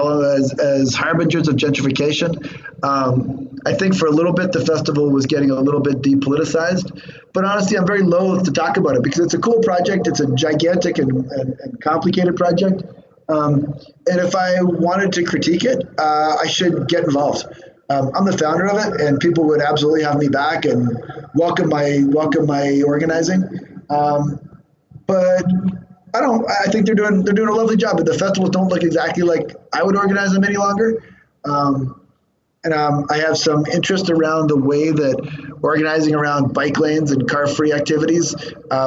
harbingers of gentrification. I think for a little bit, the festival was getting a little bit depoliticized. But honestly, I'm very loath to talk about it because it's a cool project. It's a gigantic and complicated project. And if I wanted to critique it, I should get involved. I'm the founder of it, and people would absolutely have me back and welcome my organizing. But I think they're doing a lovely job, but the festivals don't look exactly like I would organize them any longer. And I have some interest around the way that organizing around bike lanes and car-free activities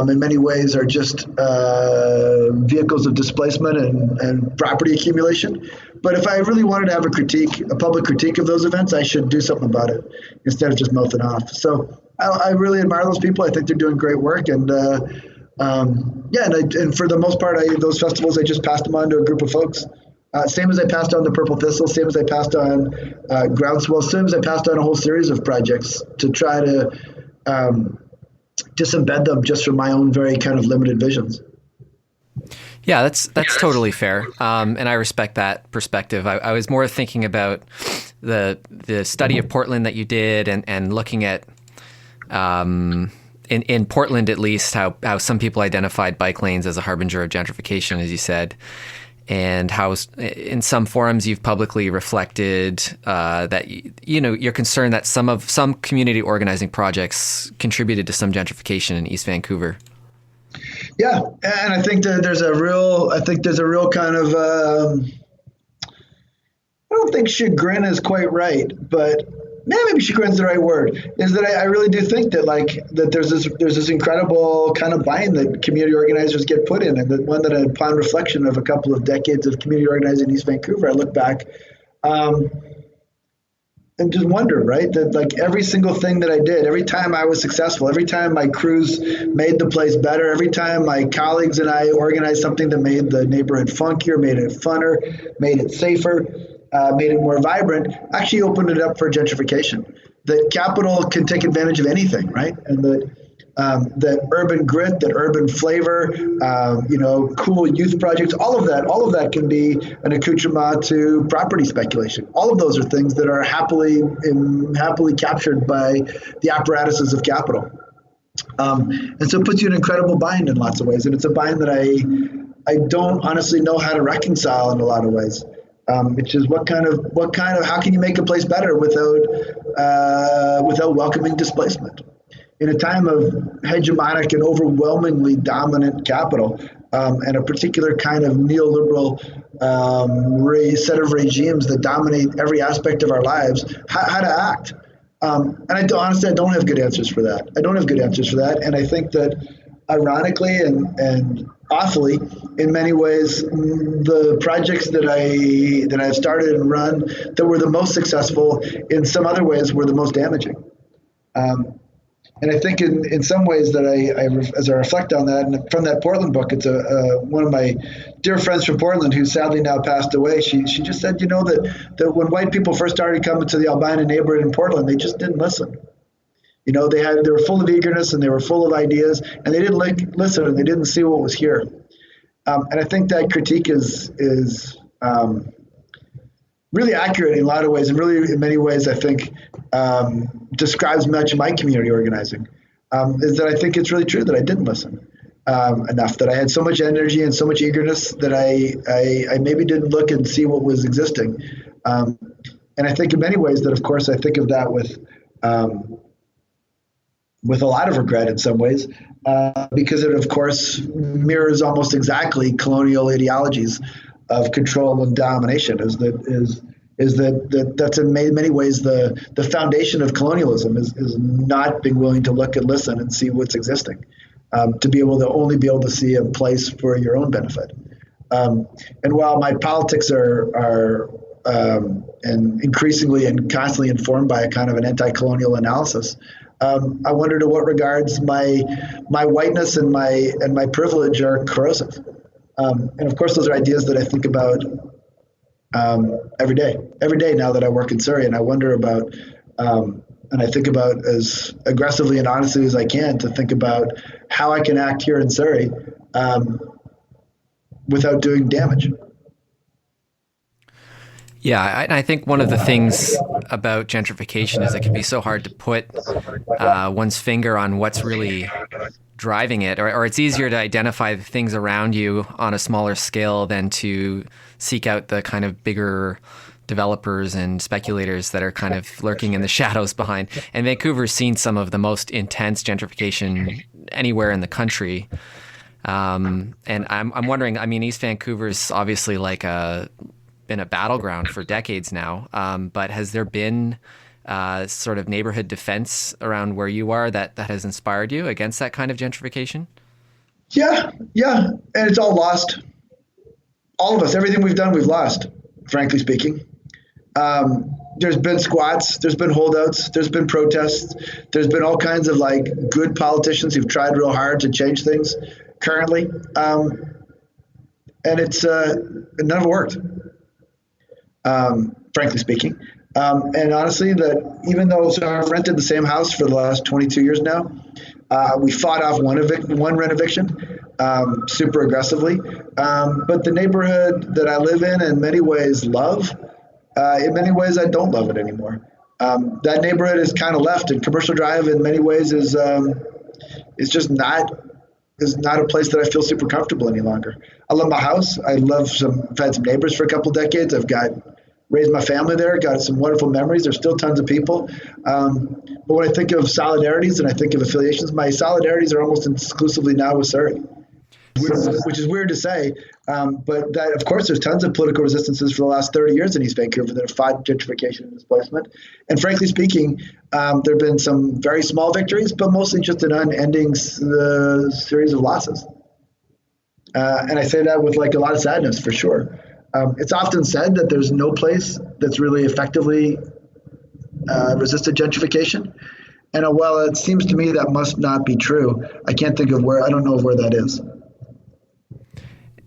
in many ways are just vehicles of displacement and property accumulation. But if I really wanted to have a public critique of those events, I should do something about it instead of just mouthing off. So I really admire those people. I think they're doing great work. And and for the most part, those festivals, I just passed them on to a group of folks. Same as I passed on the Purple Thistle, same as I passed on Groundswell, same as I passed on a whole series of projects to try to disembed them just from my own very kind of limited visions. Yeah, that's totally fair, and I respect that perspective. I was more thinking about the study of Portland that you did, and looking at in Portland at least how some people identified bike lanes as a harbinger of gentrification, as you said. And how in some forums you've publicly reflected that you're concerned that some community organizing projects contributed to some gentrification in East Vancouver. Yeah, and I think that there's a real kind of I don't think chagrin is quite right, but maybe chagrin's the right word, is that I really do think that that there's this incredible kind of bind that community organizers get put in, and that one that upon reflection of a couple of decades of community organizing in East Vancouver, I look back and just wonder, right, that every single thing that I did, every time I was successful, every time my crews made the place better, every time my colleagues and I organized something that made the neighborhood funkier, made it funner, made it safer, made it more vibrant, actually opened it up for gentrification. That capital can take advantage of anything, right? And that urban grit, that urban flavor, cool youth projects, all of that can be an accoutrement to property speculation. All of those are things that are happily captured by the apparatuses of capital. And so it puts you in an incredible bind in lots of ways. And it's a bind that I don't honestly know how to reconcile in a lot of ways. Which is how can you make a place better without welcoming displacement? In a time of hegemonic and overwhelmingly dominant capital, and a particular kind of neoliberal set of regimes that dominate every aspect of our lives, how to act. And I don't have good answers for that. And I think that ironically and awfully, in many ways, the projects that I've started and run that were the most successful, in some other ways, were the most damaging. And I think in some ways that as I reflect on that, and from that Portland book, it's one of my dear friends from Portland who sadly now passed away. She just said, that when white people first started coming to the albino neighborhood in Portland, they just didn't listen. They were full of eagerness and they were full of ideas, and they didn't listen and they didn't see what was here. And I think that critique is really accurate in a lot of ways, and really in many ways, I think describes much of my community organizing. Is that I think it's really true that I didn't listen enough, that I had so much energy and so much eagerness that I maybe didn't look and see what was existing. And I think in many ways that, of course, I think of that with a lot of regret in some ways, because it, of course, mirrors almost exactly colonial ideologies of control and domination. That's in many ways the foundation of colonialism is not being willing to look and listen and see what's existing, to be able to see a place for your own benefit. And while my politics are and increasingly and constantly informed by a kind of an anti-colonial analysis, I wonder to what regards my whiteness and my privilege are corrosive. And of course, those are ideas that I think about every day now that I work in Surrey, and I wonder about, and I think about as aggressively and honestly as I can to think about how I can act here in Surrey without doing damage. Yeah, I think one of the things about gentrification is it can be so hard to put one's finger on what's really driving it, or it's easier to identify the things around you on a smaller scale than to seek out the kind of bigger developers and speculators that are kind of lurking in the shadows behind. And Vancouver's seen some of the most intense gentrification anywhere in the country. And I'm wondering, I mean, East Vancouver's obviously been a battleground for decades now, but has there been sort of neighborhood defense around where you are that has inspired you against that kind of gentrification? Yeah, and it's all lost. All of us, everything we've done, we've lost, frankly speaking. There's been squats, there's been holdouts, there's been protests, there's been all kinds of good politicians who've tried real hard to change things currently. And it's none of it worked. Frankly speaking. And honestly, that even though I've rented the same house for the last 22 years now, we fought off one rent eviction super aggressively. But the neighborhood that I live in many ways love, in many ways I don't love it anymore. That neighborhood is kind of left, and Commercial Drive in many ways is just not a place that I feel super comfortable any longer. I love my house. I've had some neighbors for a couple decades. I've raised my family there, got some wonderful memories. There's still tons of people. But when I think of solidarities and I think of affiliations, my solidarities are almost exclusively now with Surrey. which is weird to say. But that, of course, there's tons of political resistances for the last 30 years in East Vancouver that have fought gentrification and displacement. And frankly speaking, there have been some very small victories, but mostly just an unending series of losses. And I say that with like a lot of sadness, for sure. It's often said that there's no place that's really effectively resisted gentrification. And while it seems to me that must not be true, I can't think of where, I don't know where that is.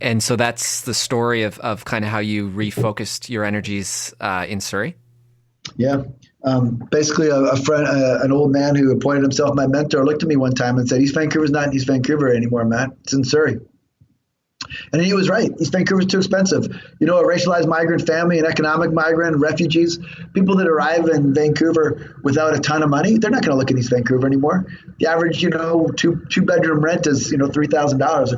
And so that's the story of kind of how you refocused your energies in Surrey? Yeah. Basically, a friend, an old man who appointed himself my mentor, looked at me one time and said, East Vancouver's not in East Vancouver anymore, Matt. It's in Surrey. And he was right. East Vancouver's too expensive. You know, a racialized migrant family, an economic migrant, refugees, people that arrive in Vancouver without a ton of money, they're not going to look at East Vancouver anymore. The average, two-bedroom rent is, $3,000.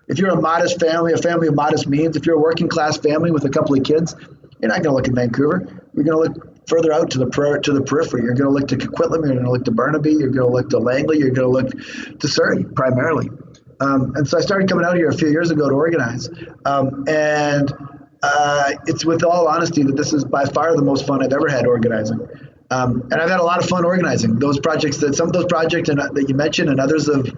If you're a modest family, a family of modest means, if you're a working class family with a couple of kids, you're not going to look at Vancouver. You're going to look further out to the periphery. You're going to look to Coquitlam. You're going to look to Burnaby. You're going to look to Langley. You're going to look to Surrey primarily. And so I started coming out here a few years ago to organize. It's with all honesty that this is by far the most fun I've ever had organizing. And I've had a lot of fun organizing those projects. Some of those projects that you mentioned and others that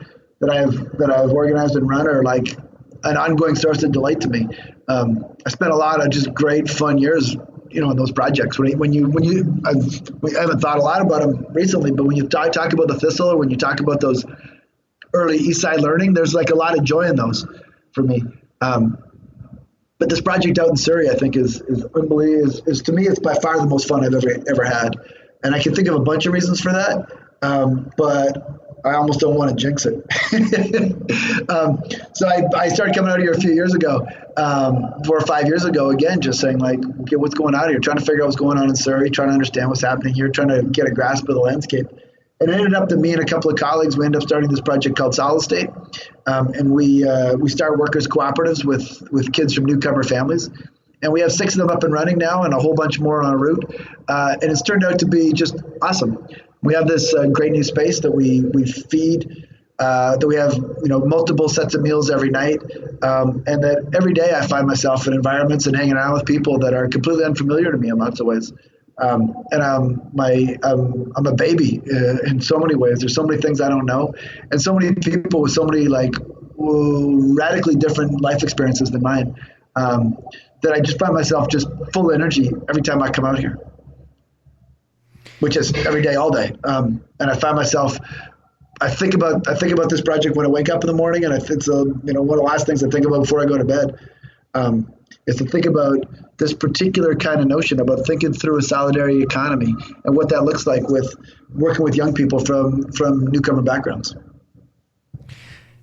I've organized and run are like an ongoing source of delight to me. I spent a lot of just great fun years, in those projects. I haven't thought a lot about them recently, but when you talk about the Thistle, or when you talk about those early East Side learning, there's like a lot of joy in those for me. But this project out in Surrey, I think is unbelievable. Is to me, it's by far the most fun I've ever had. And I can think of a bunch of reasons for that. But I almost don't want to jinx it. So I started coming out here a few years ago, 4 or 5 years ago, again, just saying like, okay, what's going on here? Trying to figure out what's going on in Surrey, trying to understand what's happening here, trying to get a grasp of the landscape. And it ended up that me and a couple of colleagues, we ended up starting this project called Solidstate. And we start workers cooperatives with kids from newcomer families. And we have 6 of them up and running now and a whole bunch more en route. And it's turned out to be just awesome. We have this great new space that we feed, that we have multiple sets of meals every night, and that every day I find myself in environments and hanging out with people that are completely unfamiliar to me in lots of ways. And I'm a baby in so many ways. There's so many things I don't know, and so many people with so many radically different life experiences than mine, that I just find myself just full of energy every time I come out here. Which is every day, all day. And I find myself, I think about this project when I wake up in the morning, and it's one of the last things I think about before I go to bed, is to think about this particular kind of notion about thinking through a solidarity economy and what that looks like with working with young people from newcomer backgrounds.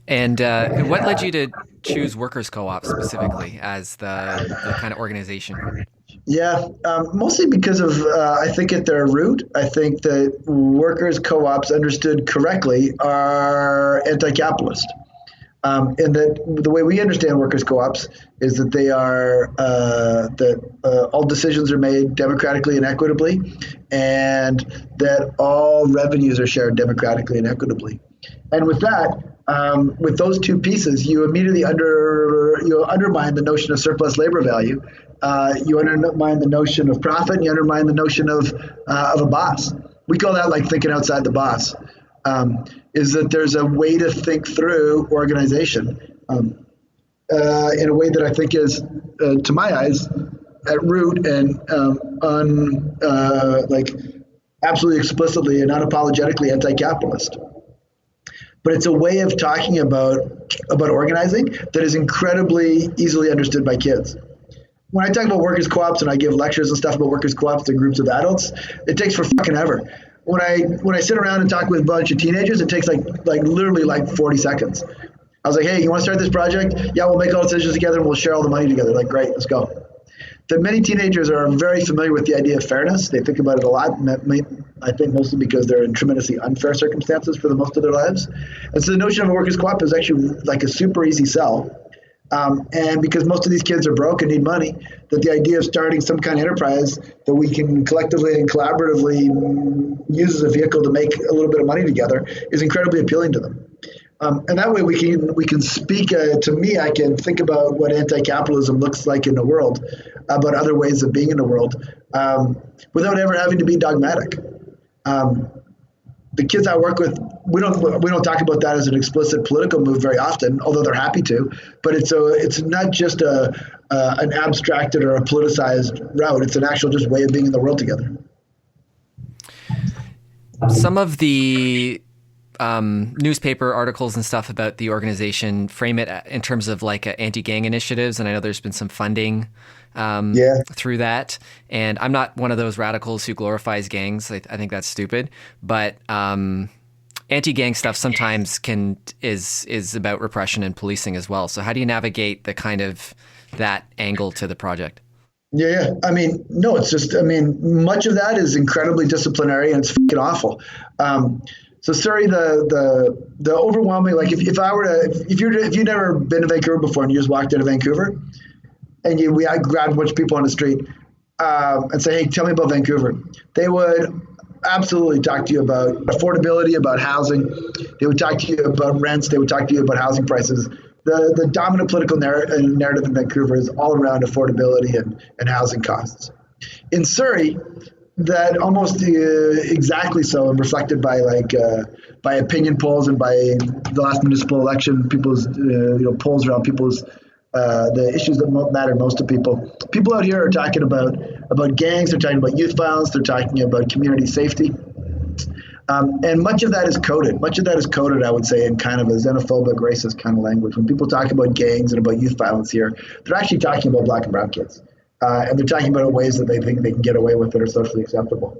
And what led you to choose workers co-op specifically as the kind of organization? Yeah, mostly because of, I think at their root, I think that workers co-ops, understood correctly, are anti-capitalist. And that the way we understand workers co-ops is that they are, all decisions are made democratically and equitably, and that all revenues are shared democratically and equitably. And with that, with those two pieces, you immediately undermine the notion of surplus labor value. You undermine the notion of profit, and you undermine the notion of a boss. We call that like thinking outside the boss. Is that there's a way to think through organization in a way that I think is, to my eyes, at root and absolutely explicitly and unapologetically anti-capitalist. But it's a way of talking about organizing that is incredibly easily understood by kids. When I talk about workers co-ops and I give lectures and stuff about workers co-ops to groups of adults, it takes for fucking ever. When I sit around and talk with a bunch of teenagers, it takes literally 40 seconds. I was like, hey, you want to start this project? Yeah, we'll make all decisions together and we'll share all the money together. Like, great, let's go. That many teenagers are very familiar with the idea of fairness. They think about it a lot, I think mostly because they're in tremendously unfair circumstances for the most of their lives. And so the notion of a workers co-op is actually like a super easy sell. And because most of these kids are broke and need money, that the idea of starting some kind of enterprise that we can collectively and collaboratively use as a vehicle to make a little bit of money together is incredibly appealing to them. And that way we can speak to me. I can think about what anti-capitalism looks like in the world, about other ways of being in the world, without ever having to be dogmatic. The kids I work with, we don't talk about that as an explicit political move very often, although they're happy to. But it's not just an abstracted or a politicized route. It's an actual just way of being in the world together. Some of the newspaper articles and stuff about the organization frame it in terms of like anti-gang initiatives, and I know there's been some funding through that. And I'm not one of those radicals who glorifies gangs. I think that's stupid. But anti-gang stuff sometimes is about repression and policing as well. So how do you navigate the kind of that angle to the project? Yeah. I mean, no, it's just, much of that is incredibly disciplinary and it's fucking awful. So Surrey, the overwhelming, like if you've never been to Vancouver before and you just walked into Vancouver and I grabbed a bunch of people on the street and say, hey, tell me about Vancouver. They would absolutely talk to you about affordability, about housing. They would talk to you about rents. They would talk to you about housing prices. The dominant political narrative in Vancouver is all around affordability and housing costs. In Surrey, that almost exactly so, and reflected by by opinion polls and by the last municipal election, people's polls around people's the issues that matter most to people. People out here are talking about gangs. They're talking about youth violence. They're talking about community safety. And much of that is coded. I would say, in kind of a xenophobic, racist kind of language. When people talk about gangs and about youth violence here, they're actually talking about Black and brown kids. And they're talking about it in ways that they think they can get away with that are socially acceptable.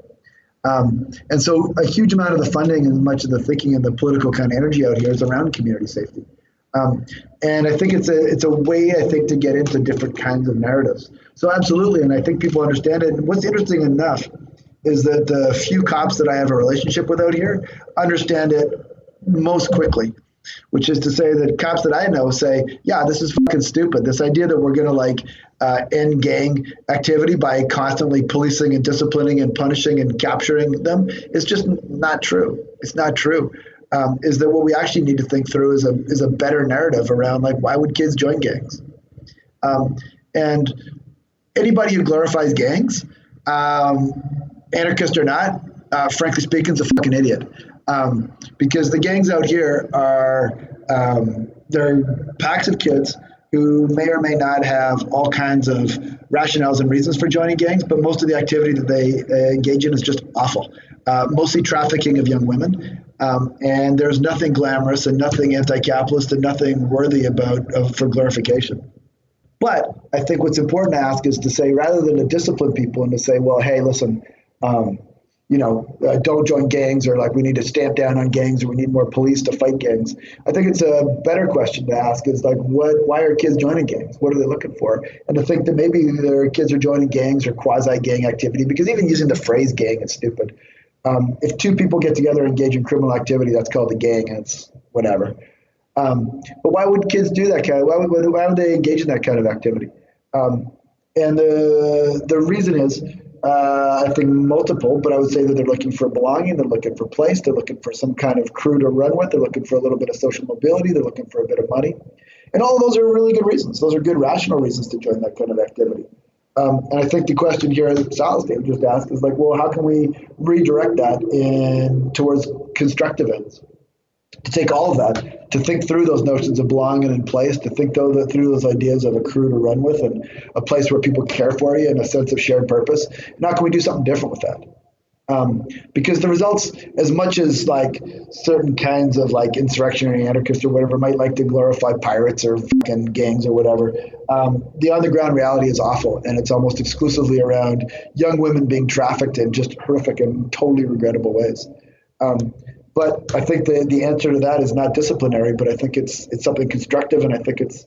And so a huge amount of the funding and much of the thinking and the political kind of energy out here is around community safety. And I think it's a way, I think, to get into different kinds of narratives. So absolutely, and I think people understand it. And what's interesting enough is that the few cops that I have a relationship with out here understand it most quickly, which is to say that cops that I know say, yeah, this is fucking stupid. This idea that we're going to end gang activity by constantly policing and disciplining and punishing and capturing them is just not true. It's not true. Is that what we actually need to think through is a better narrative around, like, why would kids join gangs? And anybody who glorifies gangs, anarchist or not, frankly speaking, is a fucking idiot. Because the gangs out here they're packs of kids who may or may not have all kinds of rationales and reasons for joining gangs, but most of the activity that they engage in is just awful. Mostly trafficking of young women. And there's nothing glamorous and nothing anti-capitalist and nothing worthy for glorification. But I think what's important to ask is to say, rather than to discipline people and to say, well, hey, listen, don't join gangs, or like we need to stamp down on gangs, or we need more police to fight gangs. I think it's a better question to ask is like, why are kids joining gangs? What are they looking for? And to think that maybe their kids are joining gangs or quasi-gang activity, because even using the phrase gang is stupid. If two people get together and engage in criminal activity, that's called a gang, and it's whatever. But why would kids do that why would they engage in that kind of activity? And the reason is, I think multiple, but I would say that they're looking for belonging, they're looking for place, they're looking for some kind of crew to run with, they're looking for a little bit of social mobility, they're looking for a bit of money. And all of those are really good reasons. Those are good rational reasons to join that kind of activity. And I think the question here that Solidstate just asked is like, well, how can we redirect that towards constructive ends? To take all of that, to think through those notions of belonging and place, to think through those ideas of a crew to run with and a place where people care for you and a sense of shared purpose. And how can we do something different with that? Because the results, as much as like certain kinds of like insurrectionary anarchists or whatever might like to glorify pirates or fucking gangs or whatever, the on-the-ground reality is awful, and it's almost exclusively around young women being trafficked in just horrific and totally regrettable ways. But I think the answer to that is not disciplinary, but I think it's something constructive, and I think it's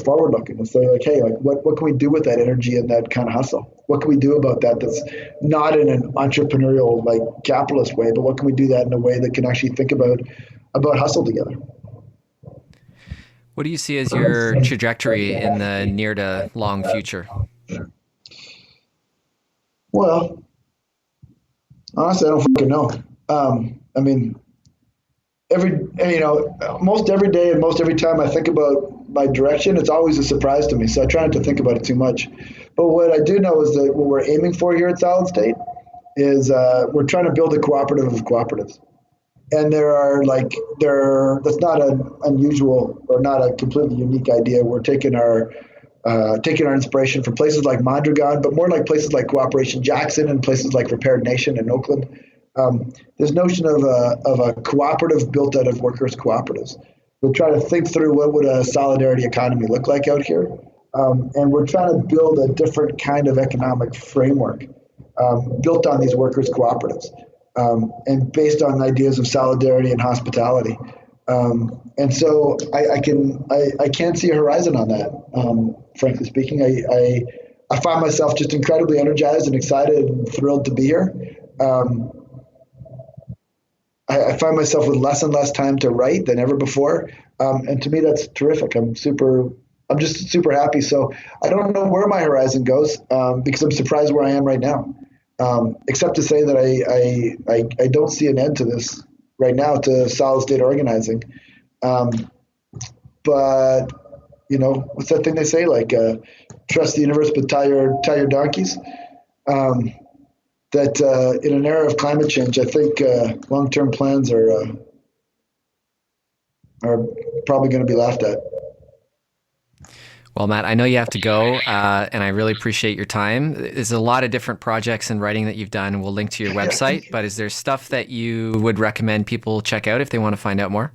forward-looking to say, like, hey, like what can we do with that energy and that kind of hustle? What can we do about that that's not in an entrepreneurial, like, capitalist way, but what can we do that in a way that can actually think about hustle together? What do you see as your trajectory in the near to long future? Well, honestly, I don't fucking know. I mean, most every day and most every time I think about my direction, it's always a surprise to me. So I try not to think about it too much. But what I do know is that what we're aiming for here at Solid State is we're trying to build a cooperative of cooperatives. And that's not an unusual or not a completely unique idea. We're taking our inspiration from places like Mondragon, but more like places like Cooperation Jackson and places like Repaired Nation in Oakland. This notion of a cooperative built out of workers' cooperatives. We're trying to think through what would a solidarity economy look like out here. And we're trying to build a different kind of economic framework built on these workers' cooperatives. And based on ideas of solidarity and hospitality. And so I can't see a horizon on that, frankly speaking. I find myself just incredibly energized and excited and thrilled to be here. I find myself with less and less time to write than ever before. And to me, that's terrific. I'm just super happy. So I don't know where my horizon goes because I'm surprised where I am right now. Except to say that I don't see an end to this right now, to solid state organizing. But what's that thing they say? Trust the universe, but tie your donkeys. That in an era of climate change, I think long-term plans are probably going to be laughed at. Well, Matt, I know you have to go, and I really appreciate your time. There's a lot of different projects and writing that you've done, and we'll link to your website. But is there stuff that you would recommend people check out if they want to find out more?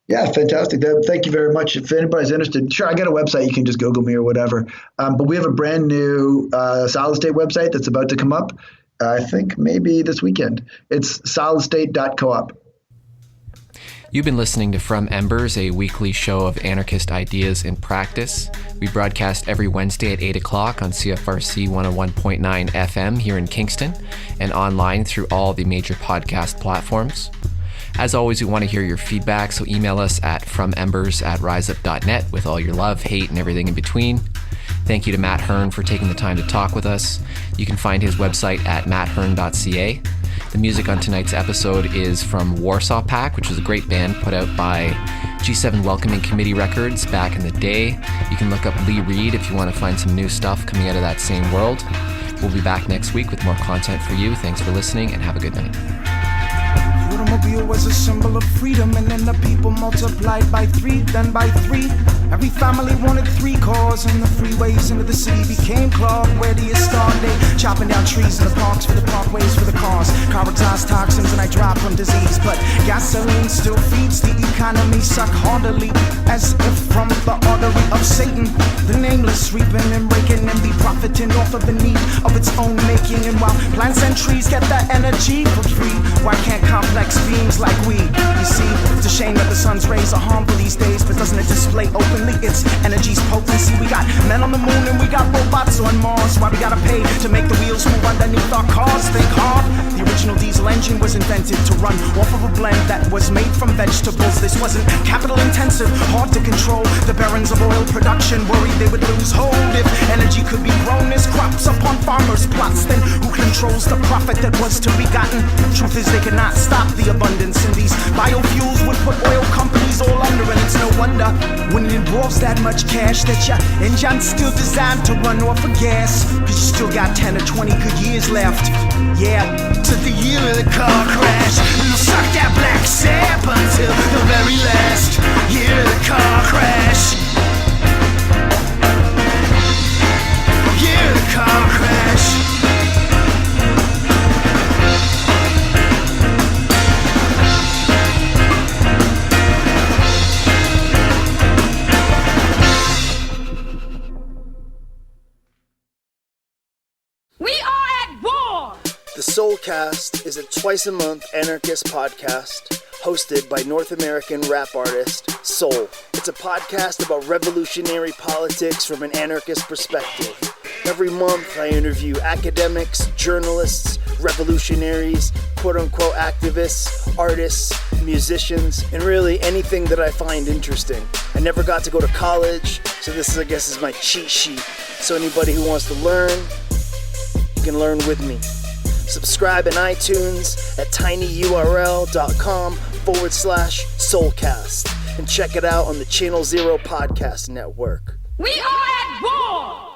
Yeah, fantastic. Thank you very much. If anybody's interested, sure, I got a website. You can just Google me or whatever. But we have a brand new Solid State website that's about to come up, I think maybe this weekend. It's solidstate.coop. You've been listening to From Embers, a weekly show of anarchist ideas in practice. We broadcast every Wednesday at 8 o'clock on CFRC 101.9 FM here in Kingston and online through all the major podcast platforms. As always, we want to hear your feedback, so email us at fromembers@riseup.net with all your love, hate, and everything in between. Thank you to Matt Hern for taking the time to talk with us. You can find his website at matthern.ca. The music on tonight's episode is from Warsaw Pack, which was a great band put out by G7 Welcoming Committee Records back in the day. You can look up Lee Reed if you want to find some new stuff coming out of that same world. We'll be back next week with more content for you. Thanks for listening and have a good night. Automobile was a symbol of freedom, and then the people multiplied by three, then by three. Every family wanted 3 cars, and the freeways into the city became clogged. Where do you start? They chopping down trees in the parks for the parkways for the cars. Car exhaust toxins, and I drop from disease. But gasoline still feeds the economy, suck heartily, as if from the artery of Satan. The nameless reaping and raking and be profiting off of the need of its own making. And while plants and trees get that energy for free, why can't complex beings like we? You see, it's a shame that the sun's rays are harmful these days, but doesn't it display openly its energy's potency? We got men on the moon and we got robots on Mars. Why we gotta pay to make the wheels move underneath our cars? Think hard. The original diesel engine was invented to run off of a blend that was made from vegetables. This wasn't capital intensive, hard to control. The barons of oil production worried they would lose hold if energy could be grown as crops upon farmers' plots. Then who controls the profit that was to be gotten? Truth is they could not stop the abundance, and these biofuels would put oil companies all under. And it's no wonder when it involves that much cash that your engine's still designed to run off of gas, cause you still got 10 or 20 good years left. Yeah, to the year of the car crash. You'll suck that black sap until the very last year of the car crash. Year of the car crash. The Soulcast is a twice-a-month anarchist podcast hosted by North American rap artist Soul. It's a podcast about revolutionary politics from an anarchist perspective. Every month I interview academics, journalists, revolutionaries, quote-unquote activists, artists, musicians, and really anything that I find interesting. I never got to go to college, so this I guess is my cheat sheet. So anybody who wants to learn, you can learn with me. Subscribe in iTunes at tinyurl.com/soulcast and check it out on the Channel Zero Podcast Network. We are at war!